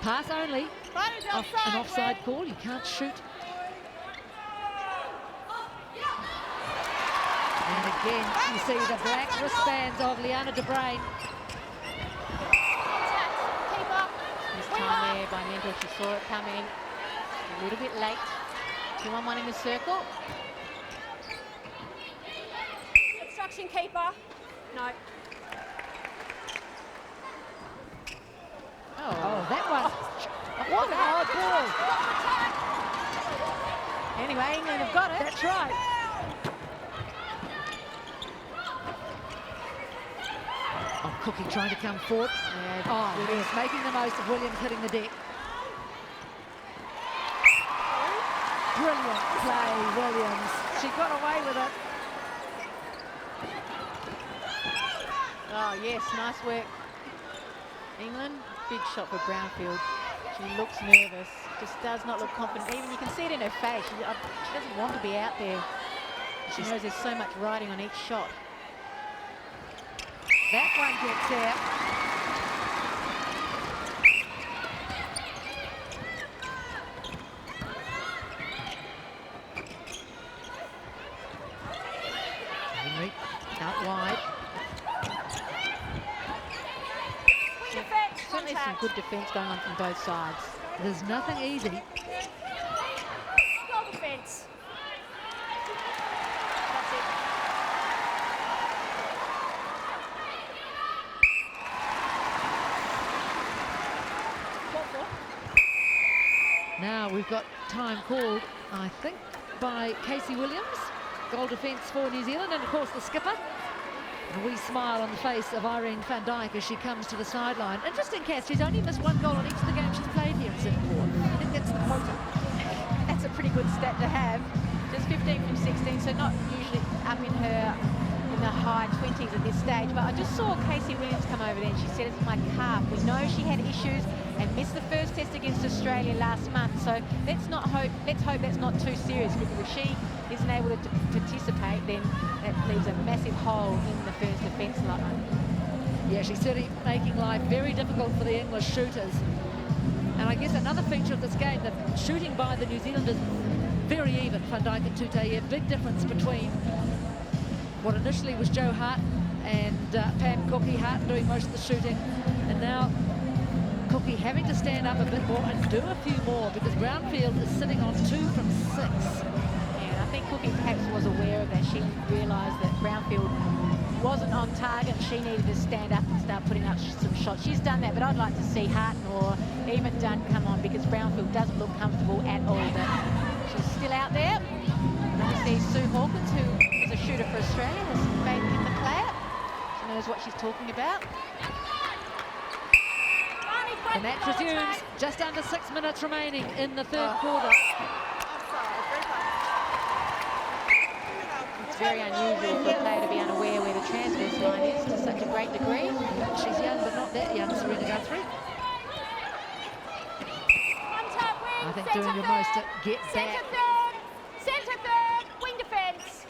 A: Pass only.
C: Advantage
A: Off, an offside
C: wing.
A: call. You can't shoot. And again, you see the black wristbands of Liana de Bruin.
C: Contact. Keeper.
B: This time there by Mentor, she saw it coming. A little bit late. 2-on-1 in the circle.
C: Obstruction, keeper. No.
A: Oh, that one. What an odd ball.
B: Anyway, England have got it.
A: That's right. Oh, Cookie trying to come forward.
B: Yeah,
A: Oh, Williams making the most of Williams hitting the deck. Brilliant play, Williams. She got away with it.
B: Oh, yes, nice work. England, big shot for Brownfield. She looks nervous, just does not look confident. Even you can see it in her face. She doesn't want to be out there. She knows there's so much riding on each shot.
A: That one gets there. Henry out wide.
C: Defence,
B: Certainly some
C: contact.
B: good defence going on from both sides.
A: There's nothing easy.
C: Goal defence. That's it.
A: Now we've got time called, I think, by Casey Williams. Goal defence for New Zealand, and of course the skipper. And a wee smile on the face of Irene van Dijk as she comes to the sideline. Interesting, Cass, she's only missed 1 goal on each of the games she's played here in Singapore. I think that's the quota.
B: That's a pretty good stat to have. Just 15 from 16, so not usually up in the high 20s at this stage. But I just saw Casey Williams come over there and she said, it's my calf. We know she had issues and missed the first test against Australia last month. So let's hope that's not too serious, because if she isn't able to participate, then that leaves a massive hole in the Ferns defence line.
A: Yeah, she's certainly making life very difficult for the English shooters. And I guess another feature of this game, the shooting by the New Zealanders, very even. Van Dijk and Tutaya, big difference between what initially was Joe Hart and Pam Cookie. Hart doing most of the shooting, and now Cookie having to stand up a bit more and do a few more, because Brownfield is sitting on 2 from 6.
B: Yeah, I think Cookie perhaps was aware of that. She realised that Brownfield wasn't on target. She needed to stand up and start putting up some shots. She's done that, but I'd like to see Harton or even Dunn come on, because Brownfield doesn't look comfortable at all. But she's still out there. And obviously Sue Hawkins, who is a shooter for Australia, has some faith in the player. She knows what she's talking about.
A: The match resumes. Just under 6 minutes remaining in the third quarter.
B: It's very unusual for a player to be unaware where the transverse line is to such a great degree.
A: She's young, but not that young, Serena Guthrie. I think doing your most to get back.
C: Centre third, wing defence.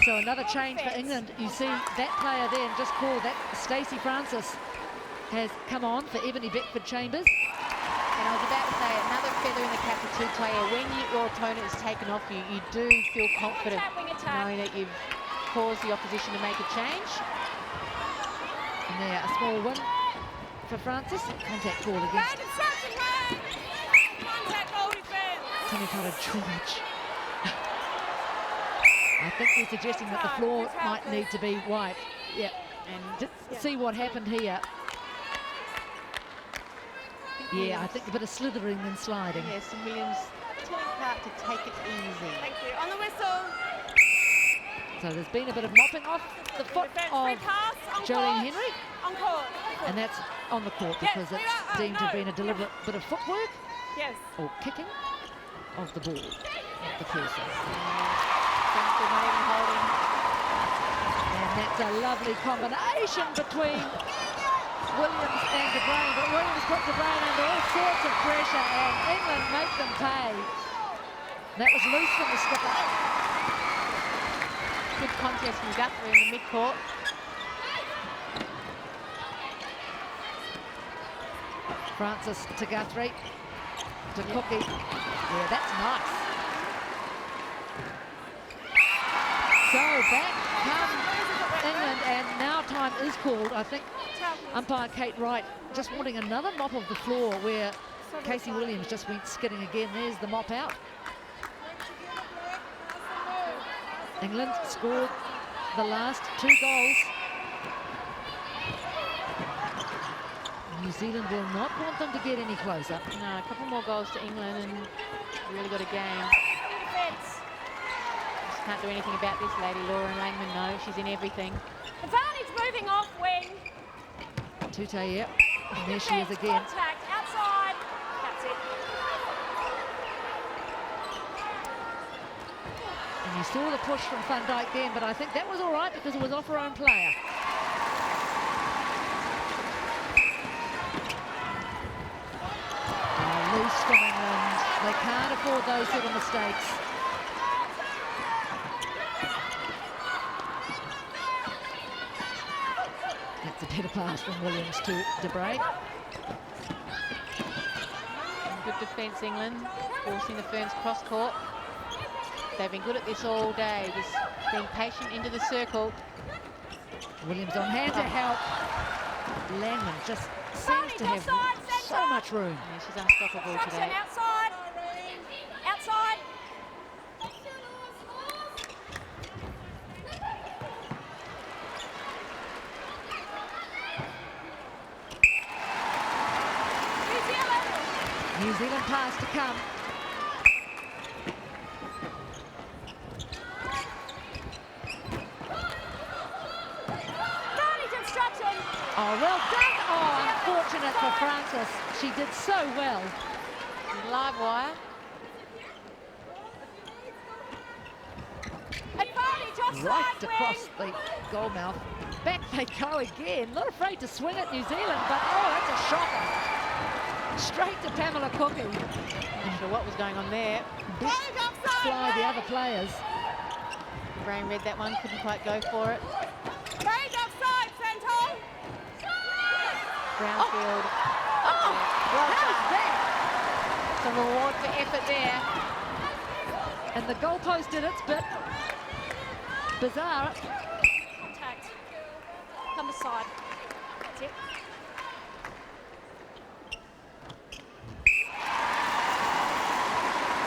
A: So another change for England. You see that player there, and just called that, Stacey Francis, has come on for Ebony Beckford-Chambers.
B: And I was about to say, another feather in the cap for two player. When your opponent is taken off you, you do feel confident knowing that you've caused the opposition to make a change.
A: And there, a small win for Francis. Contact call against Timmy Potter-George. I think they're suggesting that the floor might need to be wiped. Yeah, and just see what happened here. Yeah, I think a bit of slithering and sliding.
B: Yes, and Williams telling Clark to take it easy.
C: Thank you. On the whistle.
A: So there's been a bit of mopping off the foot of Jolene Henry.
C: On court.
A: And that's on the court because it's deemed to have been a deliberate bit of footwork.
C: Yes.
A: Or kicking of the ball, of the person.
B: Not even holding.
A: And that's a lovely combination between Williams and De Bruyn, but Williams put De Bruyn under all sorts of pressure, and England make them pay. That was loose from the skipper.
B: Good contest from Guthrie in the mid-court.
A: Francis to Guthrie, to Cookie. Yeah, that's nice. So back come England, and now time is called. I think umpire Kate Wright just wanting another mop of the floor where Casey Williams just went skidding again. There's the mop out. England scored the last 2 goals. New Zealand will not want them to get any closer.
B: No, a couple more goals to England and really got a game. Just can't do anything about this lady. Laura Langman, no, she's in everything.
C: Advantage moving off wing.
A: Tute, yep. And there she is again.
C: Contact outside. That's it.
A: And you saw the push from Van Dijk then, but I think that was all right because it was off her own player. Loose from England. They can't afford those sort of mistakes. That's a better pass from Williams to De Bruyn.
B: Good defence, England, forcing the Ferns cross court. They've been good at this all day, just being patient into the circle.
A: Williams on hand to help. Langman just seems to have so much room.
B: Yeah, she's unstoppable today.
C: Outside. Outside.
A: New Zealand pass to come. Oh, well done. Oh, unfortunate for Francis. She did so well.
B: Live wire.
A: Right across the goal mouth. Back they go again. Not afraid to swing at New Zealand, but oh, that's a shocker. Straight to Pamela Cookie.
B: Not sure what was going on there.
A: Fly the other players.
B: Brain read that one, couldn't quite go for it. Brownfield.
A: Oh,
B: well
A: how's that?
B: Some reward for effort there.
A: And the goalpost did its bit. Bizarre.
C: Contact. Come aside. That's it.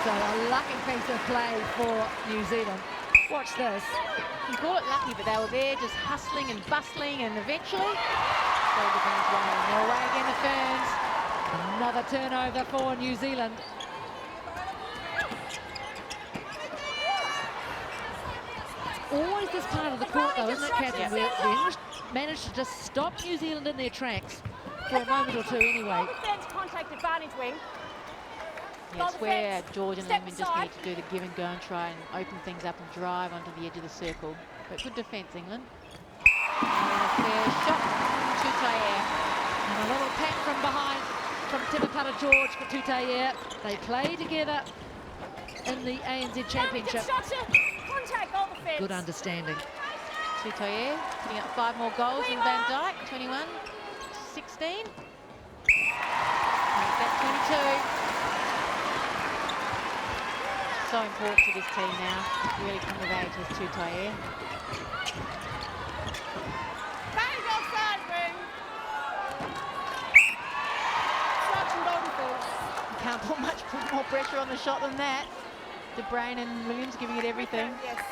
A: So a lucky piece of play for New Zealand. Watch this.
B: You can call it lucky, but they were there just hustling and bustling, and eventually they defense won. They're away again, the Ferns.
A: Another turnover for New Zealand. Always this part of the court, though, isn't it, Catherine? Where the English managed to just stop New Zealand in their tracks for a moment or two anyway.
C: Defence contact advantage wing.
B: Yes, where George and Lehman just need to do the give and go and try and open things up and drive onto the edge of the circle. But good defence, England. And a fair shot to Tutayer.
A: And a little tap from behind from Timotata George for Tutayer. They play together in the ANZ Championship.
C: Contact, goal defence.
A: Good understanding.
B: Tutayer putting up 5 more goals than Van Dijk. 21, 16. Make that 22. So important to this team now. Really coming of age with Tutayer.
C: Bang offside ring. Instruction goal defence.
B: You can't put much more pressure on the shot than that. De Bruyne and Williams giving it everything.
C: Yes.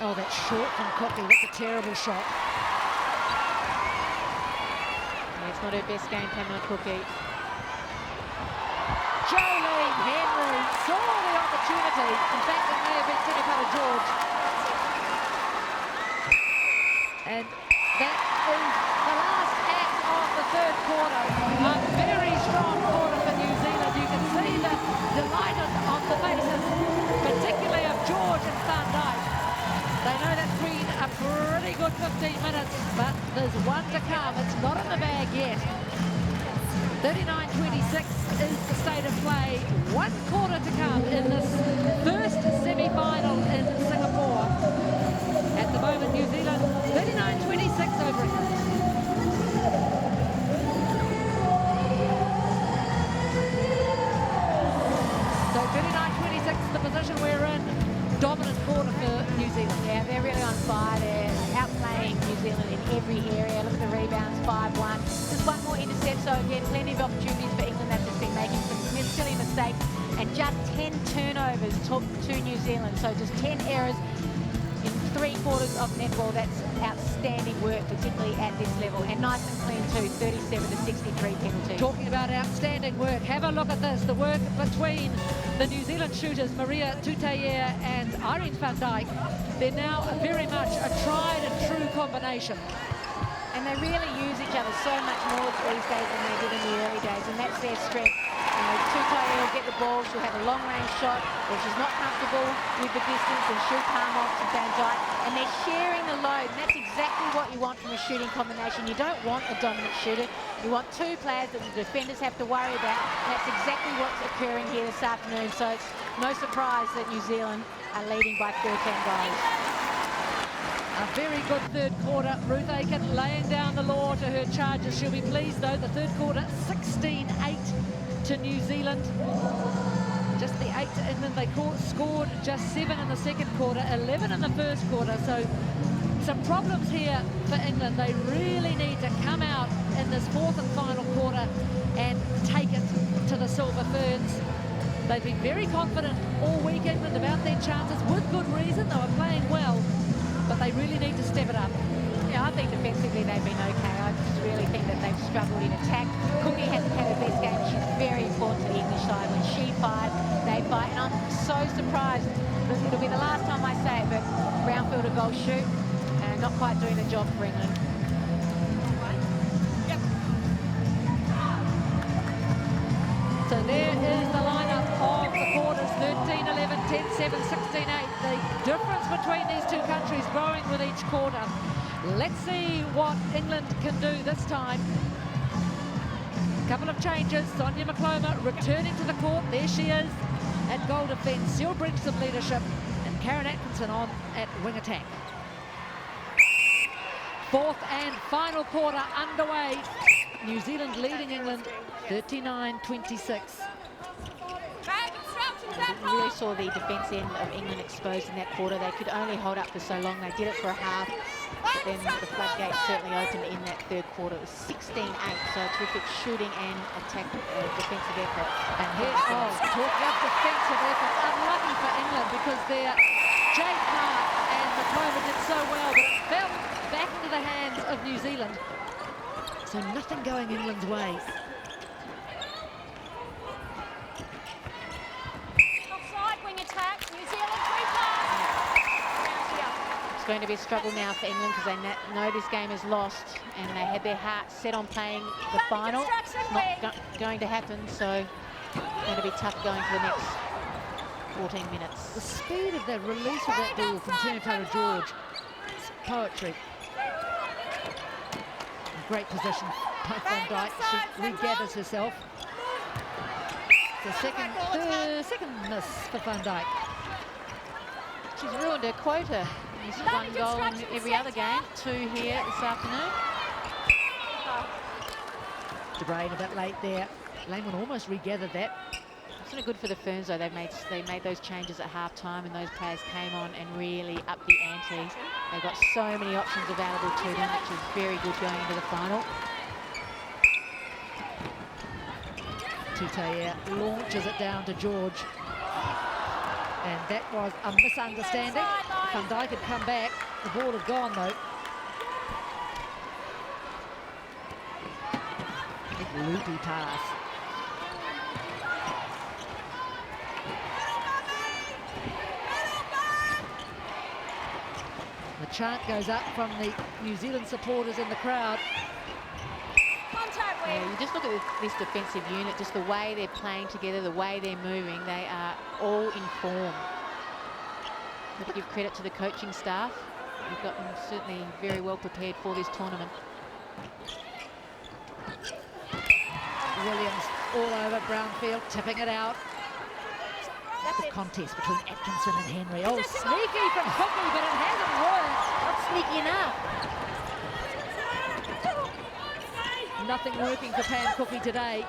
A: Oh, that's short from Cocky. That's a terrible shot.
B: Yeah, it's not her best game, Pamela Cookie.
A: Jolene Henry saw the opportunity. In fact, it may have been Timotata George. And that is the last act of the third quarter. A very strong quarter for New Zealand. You can see the delight on the faces, particularly of George and Van Dijk. They know that's been a pretty good 15 minutes, but there's one to come. It's not in the bag yet. 39-26 is the state of play. 1 quarter to come in this first semi-final in Singapore. At the moment, New Zealand 39-26 over England. So 39-26 is the position we're in. Dominant quarter for New Zealand.
B: Yeah, they're really on fire. They're outplaying New Zealand in every area. Look at the rebounds, 5-1. Just one more intercept, so again, plenty of opportunities for England. They've just been making some silly mistakes. And just 10 turnovers took to New Zealand. So just 10 errors in 3 quarters of netball. That's outstanding work, particularly at this level. And nice and clean too, 37-63 penalty.
A: Talking about outstanding work, have a look at this. The work between the New Zealand shooters, Maria Tutayer and Irene Van Dijk. They're now very much a tried and true combination.
B: And they really use each other so much more these days than they did in the early days, and that's their strength. You know, Tutayer will get the ball, she'll have a long-range shot, or she's not comfortable with the distance, and she'll palm off to Van Dijk, and they're sharing the load, and that's exactly what you want from a shooting combination. You don't want a dominant shooter. You want 2 players that the defenders have to worry about, and that's exactly what's occurring here this afternoon. So it's no surprise that New Zealand are leading by 13 goals.
A: A very good third quarter. Ruth Aiken laying down the law to her charges. She'll be pleased, though. The third quarter, 16-8 to New Zealand. Just the 8 to England. They scored just 7 in the second quarter, 11 in the first quarter. So some problems here for England. They really need to come out in this fourth and final quarter and take it to the Silver Ferns. They've been very confident all week, England, about their chances, with good reason. They were playing well, but they really need to step it up.
B: Yeah, I think defensively they've been okay. I just really think that they've struggled in attack. Cookie hasn't had her best game. She's very important to the English side. When she fires, they fight. And I'm so surprised. It'll be the last time I say it, but Brownfield a goal shoot, and not quite doing the job for England.
C: Yep.
A: So there is the lineup of the quarters, 13-11, 10-7, 16-8. The difference between these two countries growing with each quarter. Let's see what England can do this time. A couple of changes. Sonia McCloma returning to the court. There she is at goal defence. She'll bring some leadership. And Karen Atkinson on at wing attack. Fourth and final quarter underway. New Zealand leading England 39-26.
C: Bag instructions,
B: really saw the defence end of England exposed in that quarter. They could only hold up for so long. They did it for a half, but then the floodgates certainly opened in that third quarter. It was 16-8, so a terrific shooting and attack defensive effort.
A: And here, talking of defensive effort, unlucky for England because their Jade Park and Matoma did so well, but it fell back into the hands of New Zealand. So nothing going England's way.
C: Offside, wing attack, New Zealand, free pass.
B: It's going to be a struggle now for England because they know this game is lost and they had their hearts set on playing the final. It's not going to happen, so it's going to be tough going for the next 14 minutes.
A: The speed of the release of that ball from Tēnitara George, it's poetry. Great position by Van Dijk. She regathers herself. The second miss for Van Dijk.
B: She's ruined her quota. She's one goal in every other game, 2 here this afternoon.
A: De Bruyne a bit late there. Langman almost regathered that.
B: It's not good for the Ferns though. They made those changes at half time and those players came on and really upped the ante. They've got so many options available to them, which is very good going into the final.
A: Tutaya launches it down to George. And that was a misunderstanding. Van Dijk had come back. The ball had gone though. Big loopy pass. The chant goes up from the New Zealand supporters in the crowd.
B: Yeah, you just look at this defensive unit, just the way they're playing together, the way they're moving, they are all in form. Got to give credit to the coaching staff. We've got them certainly very well prepared for this tournament.
A: Williams all over Brownfield, tipping it out. The contest between Atkinson and Henry. Oh, sneaky from Cookie, but it hasn't worked.
B: Not sneaky enough.
A: Nothing working for Pam Cookie today.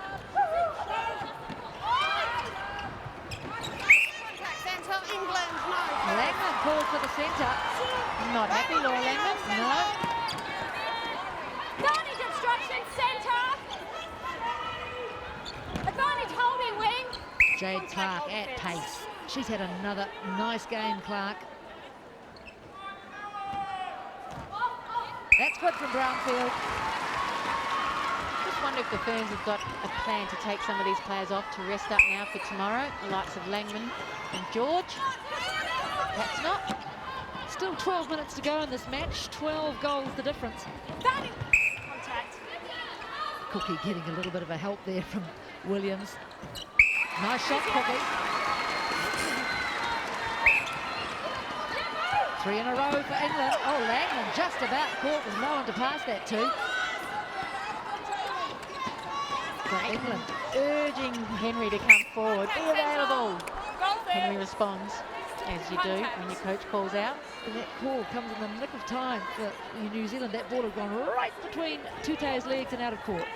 C: England, no.
A: Langman called for the centre.
B: Not happy, Laura Langman.
A: No.
C: Advantage obstruction, centre. Advantage holding wing.
A: Jade Clark at pace. She's had another nice game, Clark. That's good from Brownfield.
B: Just wonder if the Ferns have got a plan to take some of these players off to rest up now for tomorrow. The likes of Langman and George. That's not.
A: Still 12 minutes to go in this match. 12 goals the difference.
C: Contact.
A: Cookie getting a little bit of a help there from Williams. Nice shot, Cookie. 3 in a row for England. Oh, Langman just about caught with no one to pass that to. For England.
B: Urging Henry to come forward, be available. Henry responds, as you do when your coach calls out.
A: And that call comes in the nick of time for New Zealand. That ball had gone right between Tutay's legs and out of court.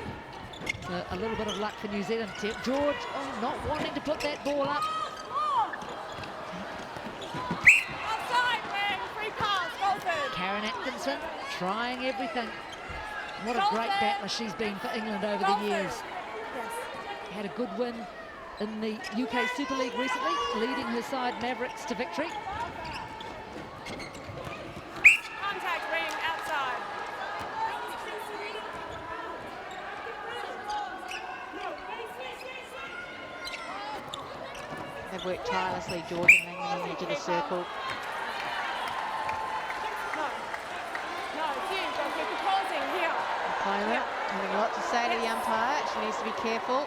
A: So a little bit of luck for New Zealand. George not wanting to put that ball up. Karen Atkinson trying everything. What a great battler she's been for England over the years. Had a good win in the UK Super League recently, leading her side Mavericks to victory.
C: Contact ring outside.
B: They've worked tirelessly, George and Langman on the edge of the circle. Opponent having a lot to say to the umpire. She needs to be careful.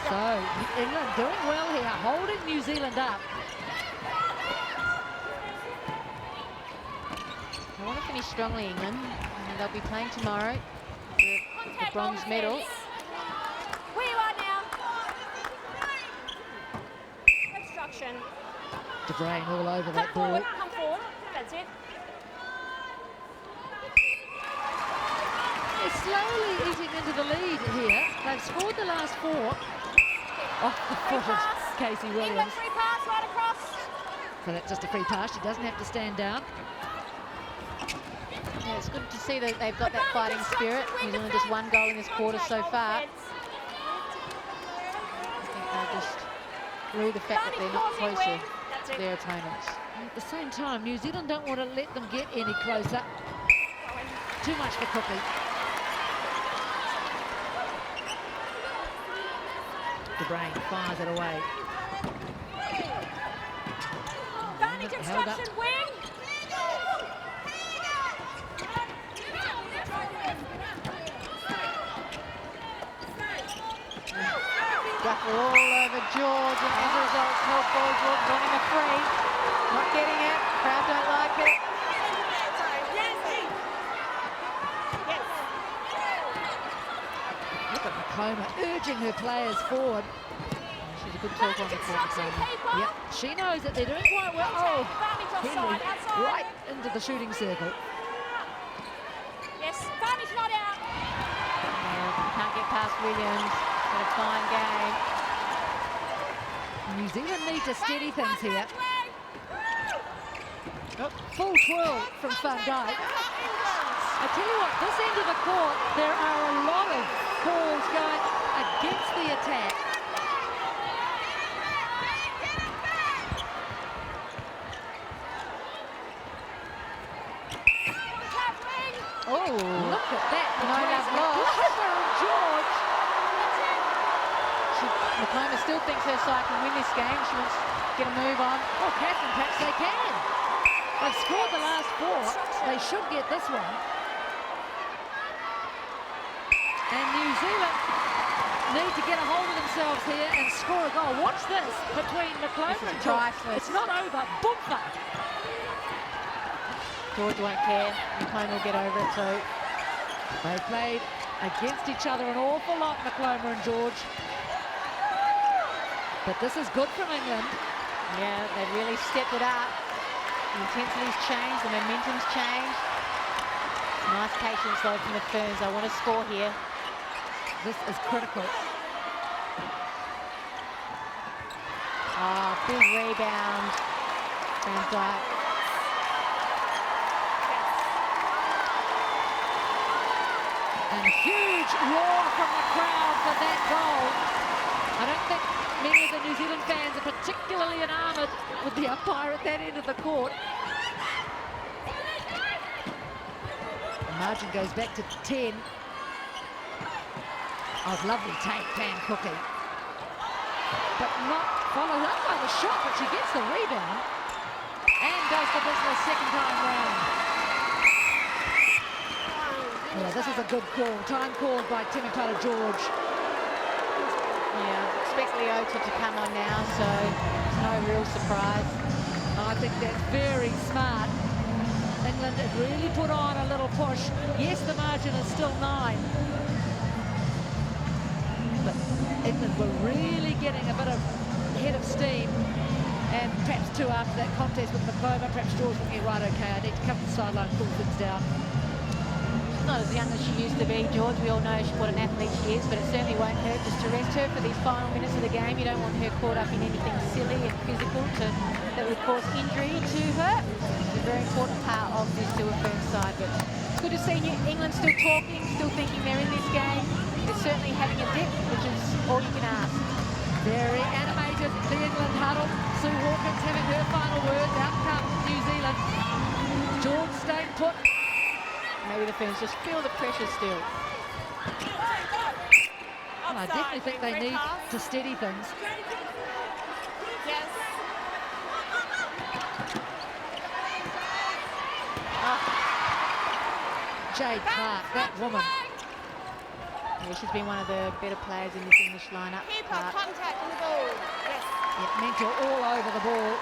A: So England doing well here, holding New Zealand up.
B: They want to finish strongly, England. And they'll be playing tomorrow for the bronze medal.
C: Where you are now. Obstruction.
A: De Bruyne all over that ball.
C: Come forward. That's it.
A: are slowly eating into the lead here. They've scored the last 4. Off the foot of Casey
C: England
A: Williams.
C: free pass right across.
A: So that's just a free pass. She doesn't have to stand down.
B: Yeah, it's good to see that they've got that fighting spirit. New Zealand just 1 goal in this quarter so far. I think they'll just rue the fact that they're not closer to their opponents.
A: At the same time, New Zealand don't want to let them get any closer. Too much for Cookie. De Bruyne fires it away.
C: Barney construction wing.
B: Duffel all over George, and as a result, small ball, George wanting a free. Not getting it. Crowd don't like it.
A: Look at McComa urging her players forward.
B: She's a good talk on the court, McComa.
A: Yep, she knows that they're doing quite well. Oh, Henry right into the shooting circle.
C: Yes, Barney's not out.
B: Can't get past Williams. Got a fine game.
A: New Zealand need to steady things here. Oh, full twirl from Van Dijk. I tell you what, this end of the court, there are a lot of calls going against the attack. Oh, look at that.
B: No love lost.
A: And George.
B: McComa still thinks her side can win this game. She wants to get a move on.
A: Oh, Catherine, perhaps they can. They've scored the last 4. They should get this one. And New Zealand need to get a hold of themselves here and score a goal. Watch this between McComa and George. It's not over. Boomba.
B: George won't care. McComa will get over it too.
A: They played against each other an awful lot, McComa and George. But this is good from England.
B: Yeah, they've really stepped it up. The intensity's changed, the momentum's changed. Nice patience though from the Ferns. I want to score here.
A: This is critical.
B: Oh, big rebound. Van Dijk.
A: And a huge roar from the crowd for that goal. I don't think many of the New Zealand fans are particularly enamored with the umpire at that end of the court. The margin goes back to 10. Oh, lovely take, Pam Cookie. But not followed up by the shot, but she gets the rebound and does the business second time round. Yeah, this is a good call. Time called by Temepala George.
B: Yeah, expect Leota to come on now, so it's no real surprise.
A: I think that's very smart. England have really put on a little push. Yes, the margin is still 9. But England were really getting a bit of head of steam. And perhaps 2 after that contest with McComa, perhaps George looking right, okay, I need to come to the sideline and cool things down.
B: Not as young as she used to be, George. We all know what an athlete she is, but it certainly won't hurt just to rest her for these final minutes of the game. You don't want her caught up in anything silly and physical that would cause injury to her. It's a very important part of this Stuart Ferns side, but it's good to see England still talking, still thinking they're in this game. They're certainly having a dip, which is all you can ask.
A: Very animated, the England huddle. Sue Hawkins having her final words. Out comes New Zealand. George staying put.
B: Maybe the Ferns just feel the pressure still.
A: Well, I definitely think they need to steady things.
C: Yes.
A: Jade Clark, that woman.
B: Yeah, she's been one of the better players in this English lineup.
C: Keeper, contact on the ball. Yes.
A: Yeah, mental all over the ball.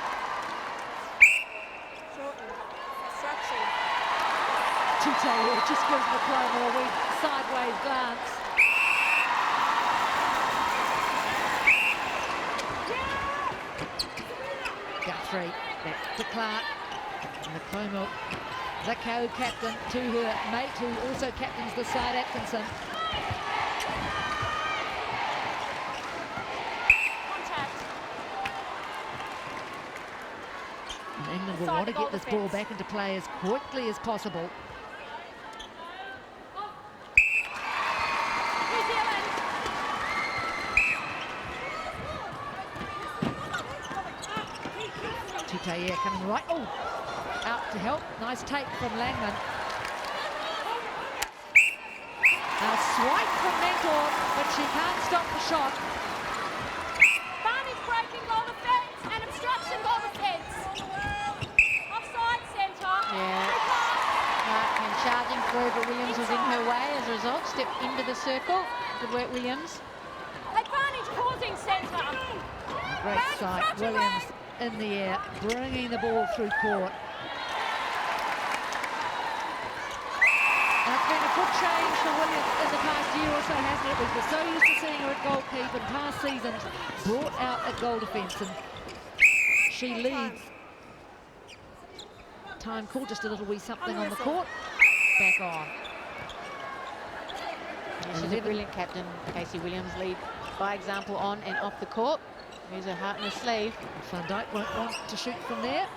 C: Shorten. Construction.
A: Tute just gives McComa a wee sideways glance. Guthrie, back to Clark. McComa the co-captain to her mate, who also captains the side, Atkinson.
C: Contact.
A: And England will want to get this ball back into play as quickly as possible.
C: New Zealand.
A: Tutaia coming right. Oh, out to help. Nice take from Langman. Now swipe from Mentor, but she can't stop the shot.
C: Barney's breaking goal defence and obstruction goal defence. Offside centre.
B: Yeah. And charging through, but Williams was in her way as a result. Stepped into the circle. Good work, Williams.
C: Advantage causing centre.
A: Great sight. Williams in the air, bringing the ball through court. And it's been a good change for Williams in the past year or so, hasn't it? We've been so used to seeing her at goalkeeper in past seasons, brought out at goal defence, and she leads. Time called, just a little wee something on the court. Back on.
B: She's a brilliant captain, Casey Williams. Lead by example on and off the court. Here's her heart in her sleeve.
A: Van Dijk won't want to shoot from there.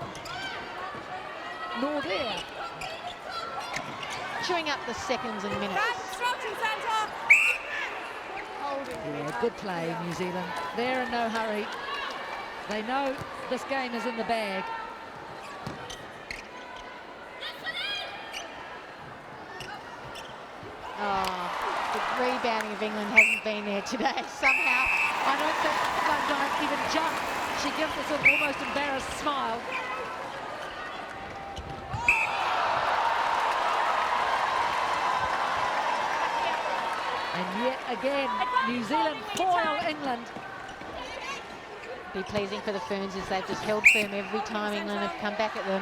A: Nor there.
B: Chewing up the seconds and minutes.
C: Obstruction centre.
A: Yeah, good play, New Zealand. They're in no hurry. They know this game is in the bag.
B: Oh, the rebounding of England hasn't been there today. Somehow,
A: I don't think Van Dijk even jumped. She gives us an almost embarrassed smile. And yet again, New Zealand foil England.
B: be pleasing for the Ferns as they've just held firm every time England have come back at them.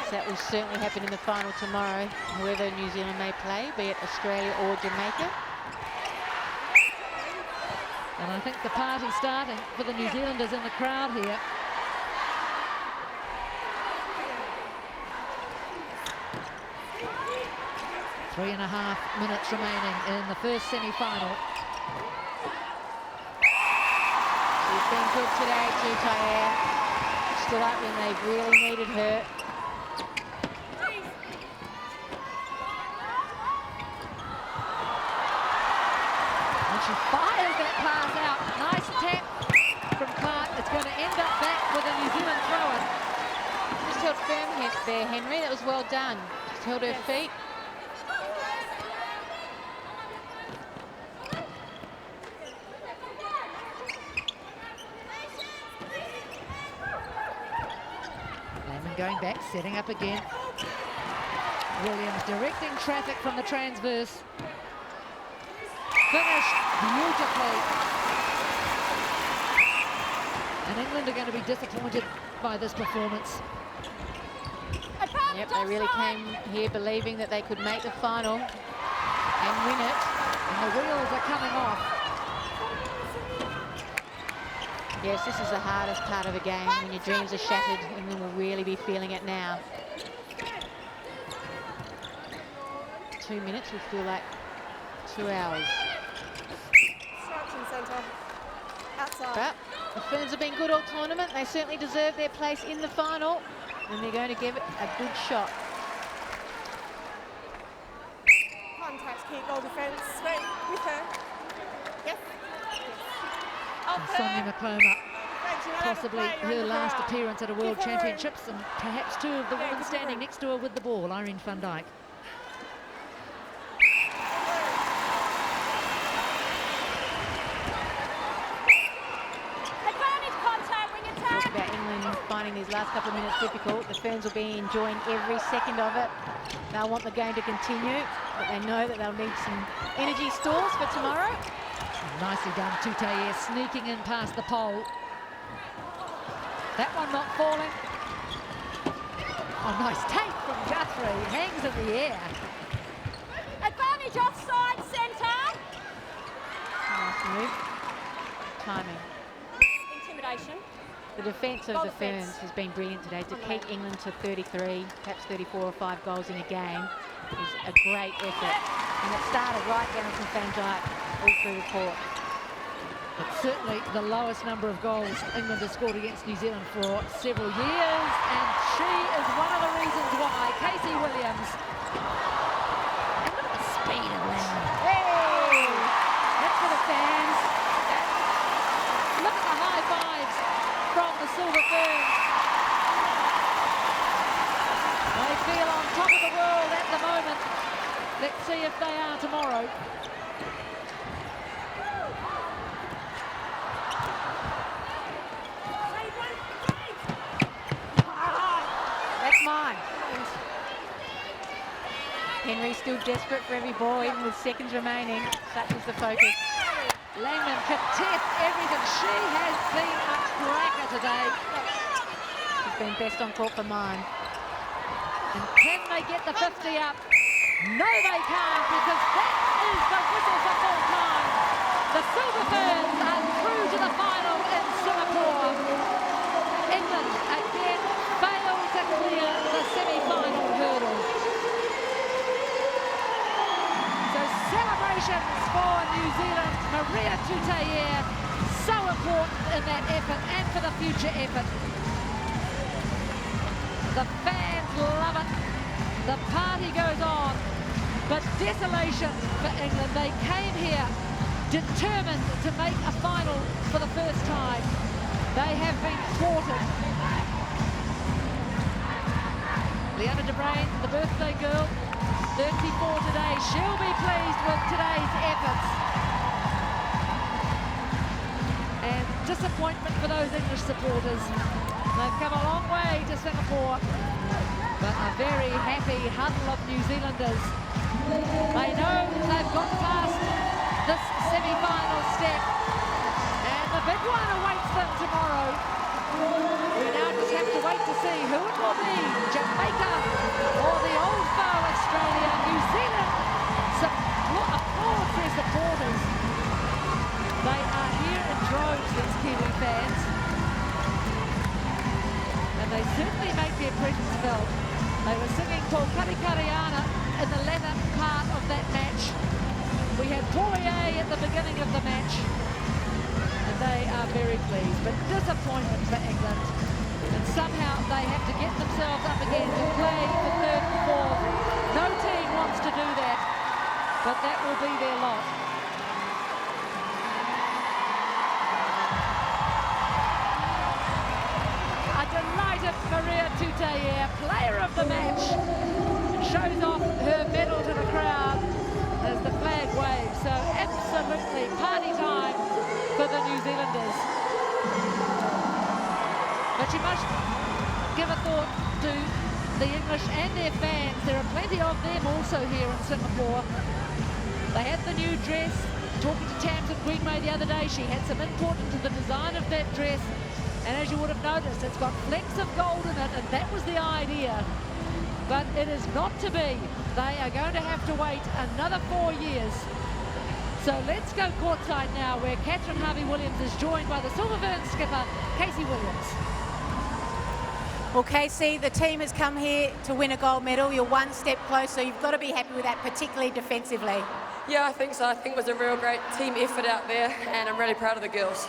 B: So that will certainly happen in the final tomorrow, whoever New Zealand may play, be it Australia or Jamaica.
A: And I think the party's starting for the New Zealanders in the crowd here. Three and a half minutes remaining in the first semi-final.
B: She's been good today too, Taya. Stood up when they've really needed her.
A: And she fires that pass out. Nice tap from Clark. It's going to end up back with a New Zealand throw-in.
B: Just held firm there, Henry. That was well done. Just held her feet.
A: Going back, setting up again. Williams directing traffic from the transverse. Finished beautifully. And England are going to be disappointed by this performance.
B: Yep, they really came here believing that they could make the final and win it.
A: And the wheels are coming off.
B: Yes, this is the hardest part of a game. When your dreams are shattered, England will really be feeling it now. 2 minutes will feel like 2 hours.
C: Obstruction centre. Outside.
B: But the Ferns have been good all tournament. They certainly deserve their place in the final, and they're going to give it a good shot.
C: Contact, keep goal defence. Straight with her. Yes.
A: Sonia McCloma, possibly her last appearance at a World Championships, and perhaps two of the women standing next to her with the ball, Irene van Dijk.
C: Advantage contact when you
B: Talk about England finding these last couple of minutes difficult. The Ferns will be enjoying every second of it. They'll want the game to continue, but they know that they'll need some energy stores for tomorrow.
A: Nicely done, Tutaia, sneaking in past the pole. That one not falling. Oh, nice take from Guthrie, hangs in the air.
C: Advantage offside centre.
B: Nice move. Timing.
C: Intimidation.
B: The defence of the Ferns has been brilliant today. To keep England to 33, perhaps 34 or 5 goals in a game is a great effort. And it started right down from Van Dijk all through the court.
A: It's certainly the lowest number of goals England has scored against New Zealand for several years, and she is one of the reasons why. Casey Williams. And look at the speed of Lamb.
B: Hey! That's for the fans.
A: Look at the high fives from the Silver Ferns. They feel on top of the world at the moment. Let's see if they are tomorrow.
B: That's mine. Henry's still desperate for every ball, even with seconds remaining. Such is the focus.
A: Langman contests everything. She has been a cracker today.
B: She's been best on court for mine.
A: And can they get the 50 up? No, they can't, because that is the whistle for full time. The Silver Ferns are through to the final in Singapore. England again failed to clear the semi-final hurdle. So celebrations for New Zealand. Maria Tutayer, so important in that effort and for the future effort. The fans love it. The party goes on, but desolation for England. They came here determined to make a final for the first time. They have been thwarted. Leanna de Bruin, the birthday girl, 34 today. She'll be pleased with today's efforts. And disappointment for those English supporters. They've come a long way to Singapore, but a very happy huddle of New Zealanders. They know they've got past this semi-final step, and the big one awaits them tomorrow. We now just have to wait to see who it will be, Jamaica or the old foe Australia. New Zealand applauds their supporters. They are here in droves, these Kiwi fans, and they certainly make their presence felt. They were singing Ko Kari Kariana in the latter part of that match. We had Poirier at the beginning of the match, and they are very pleased, but disappointment for England. And somehow they have to get themselves up again to play for third and fourth. No team wants to do that, but that will be their lot. A delighted Maria Tutayer, player of the match, shows off her medal to the crowd as the flag waves. So absolutely party time for the New Zealanders. But you must give a thought to the English and their fans. There are plenty of them also here in Singapore. They had the new dress. Talking to Tamsin Greenway the other day, she had some input into the design of that dress. And as you would have noticed, it's got flecks of gold in it, and that was the idea. But it is not to be. They are going to have to wait another 4 years. So let's go courtside now, where Catherine Harvey-Williams is joined by the Silver Ferns skipper, Casey Williams.
B: Well, Casey, the team has come here to win a gold medal. You're one step closer. You've got to be happy with that, particularly defensively.
C: Yeah, I think so. I think it was a real great team effort out there, and I'm really proud of the girls.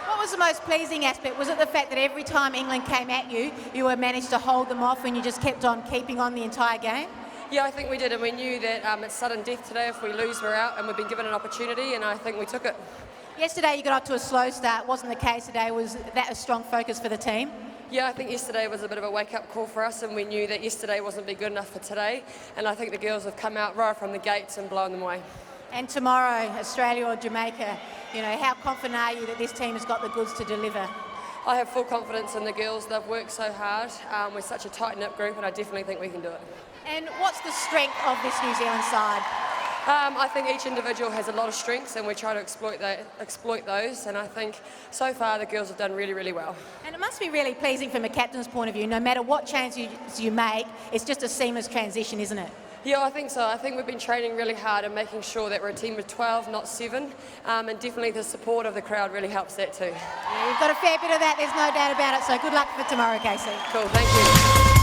B: What was the most pleasing aspect? Was it the fact that every time England came at you, you were managed to hold them off and you just kept on keeping on the entire game?
C: Yeah, I think we did, and we knew that it's sudden death today. If we lose, we're out, and we've been given an opportunity, and I think we took it.
B: Yesterday you got off to a slow start. Wasn't the case today? Was that a strong focus for the team?
C: Yeah, I think yesterday was a bit of a wake-up call for us, and we knew that yesterday wasn't be good enough for today, and I think the girls have come out right from the gates and blown them away.
B: And tomorrow, Australia or Jamaica, you know, how confident are you that this team has got the goods to deliver?
C: I have full confidence in the girls. They've worked so hard. We're such a tight-knit group, and I definitely think we can do it.
B: And what's the strength of this New Zealand side?
C: I think each individual has a lot of strengths, and we try to exploit those, and I think so far the girls have done really, really well.
B: And it must be really pleasing from a captain's point of view. No matter what changes you make, it's just a seamless transition, isn't it?
C: Yeah, I think so. I think we've been training really hard and making sure that we're a team of 12, not 7, and definitely the support of the crowd really helps that too.
D: Yeah, you've got a fair bit of that, there's no doubt about it, so good luck for tomorrow, Casey.
C: Cool, thank you.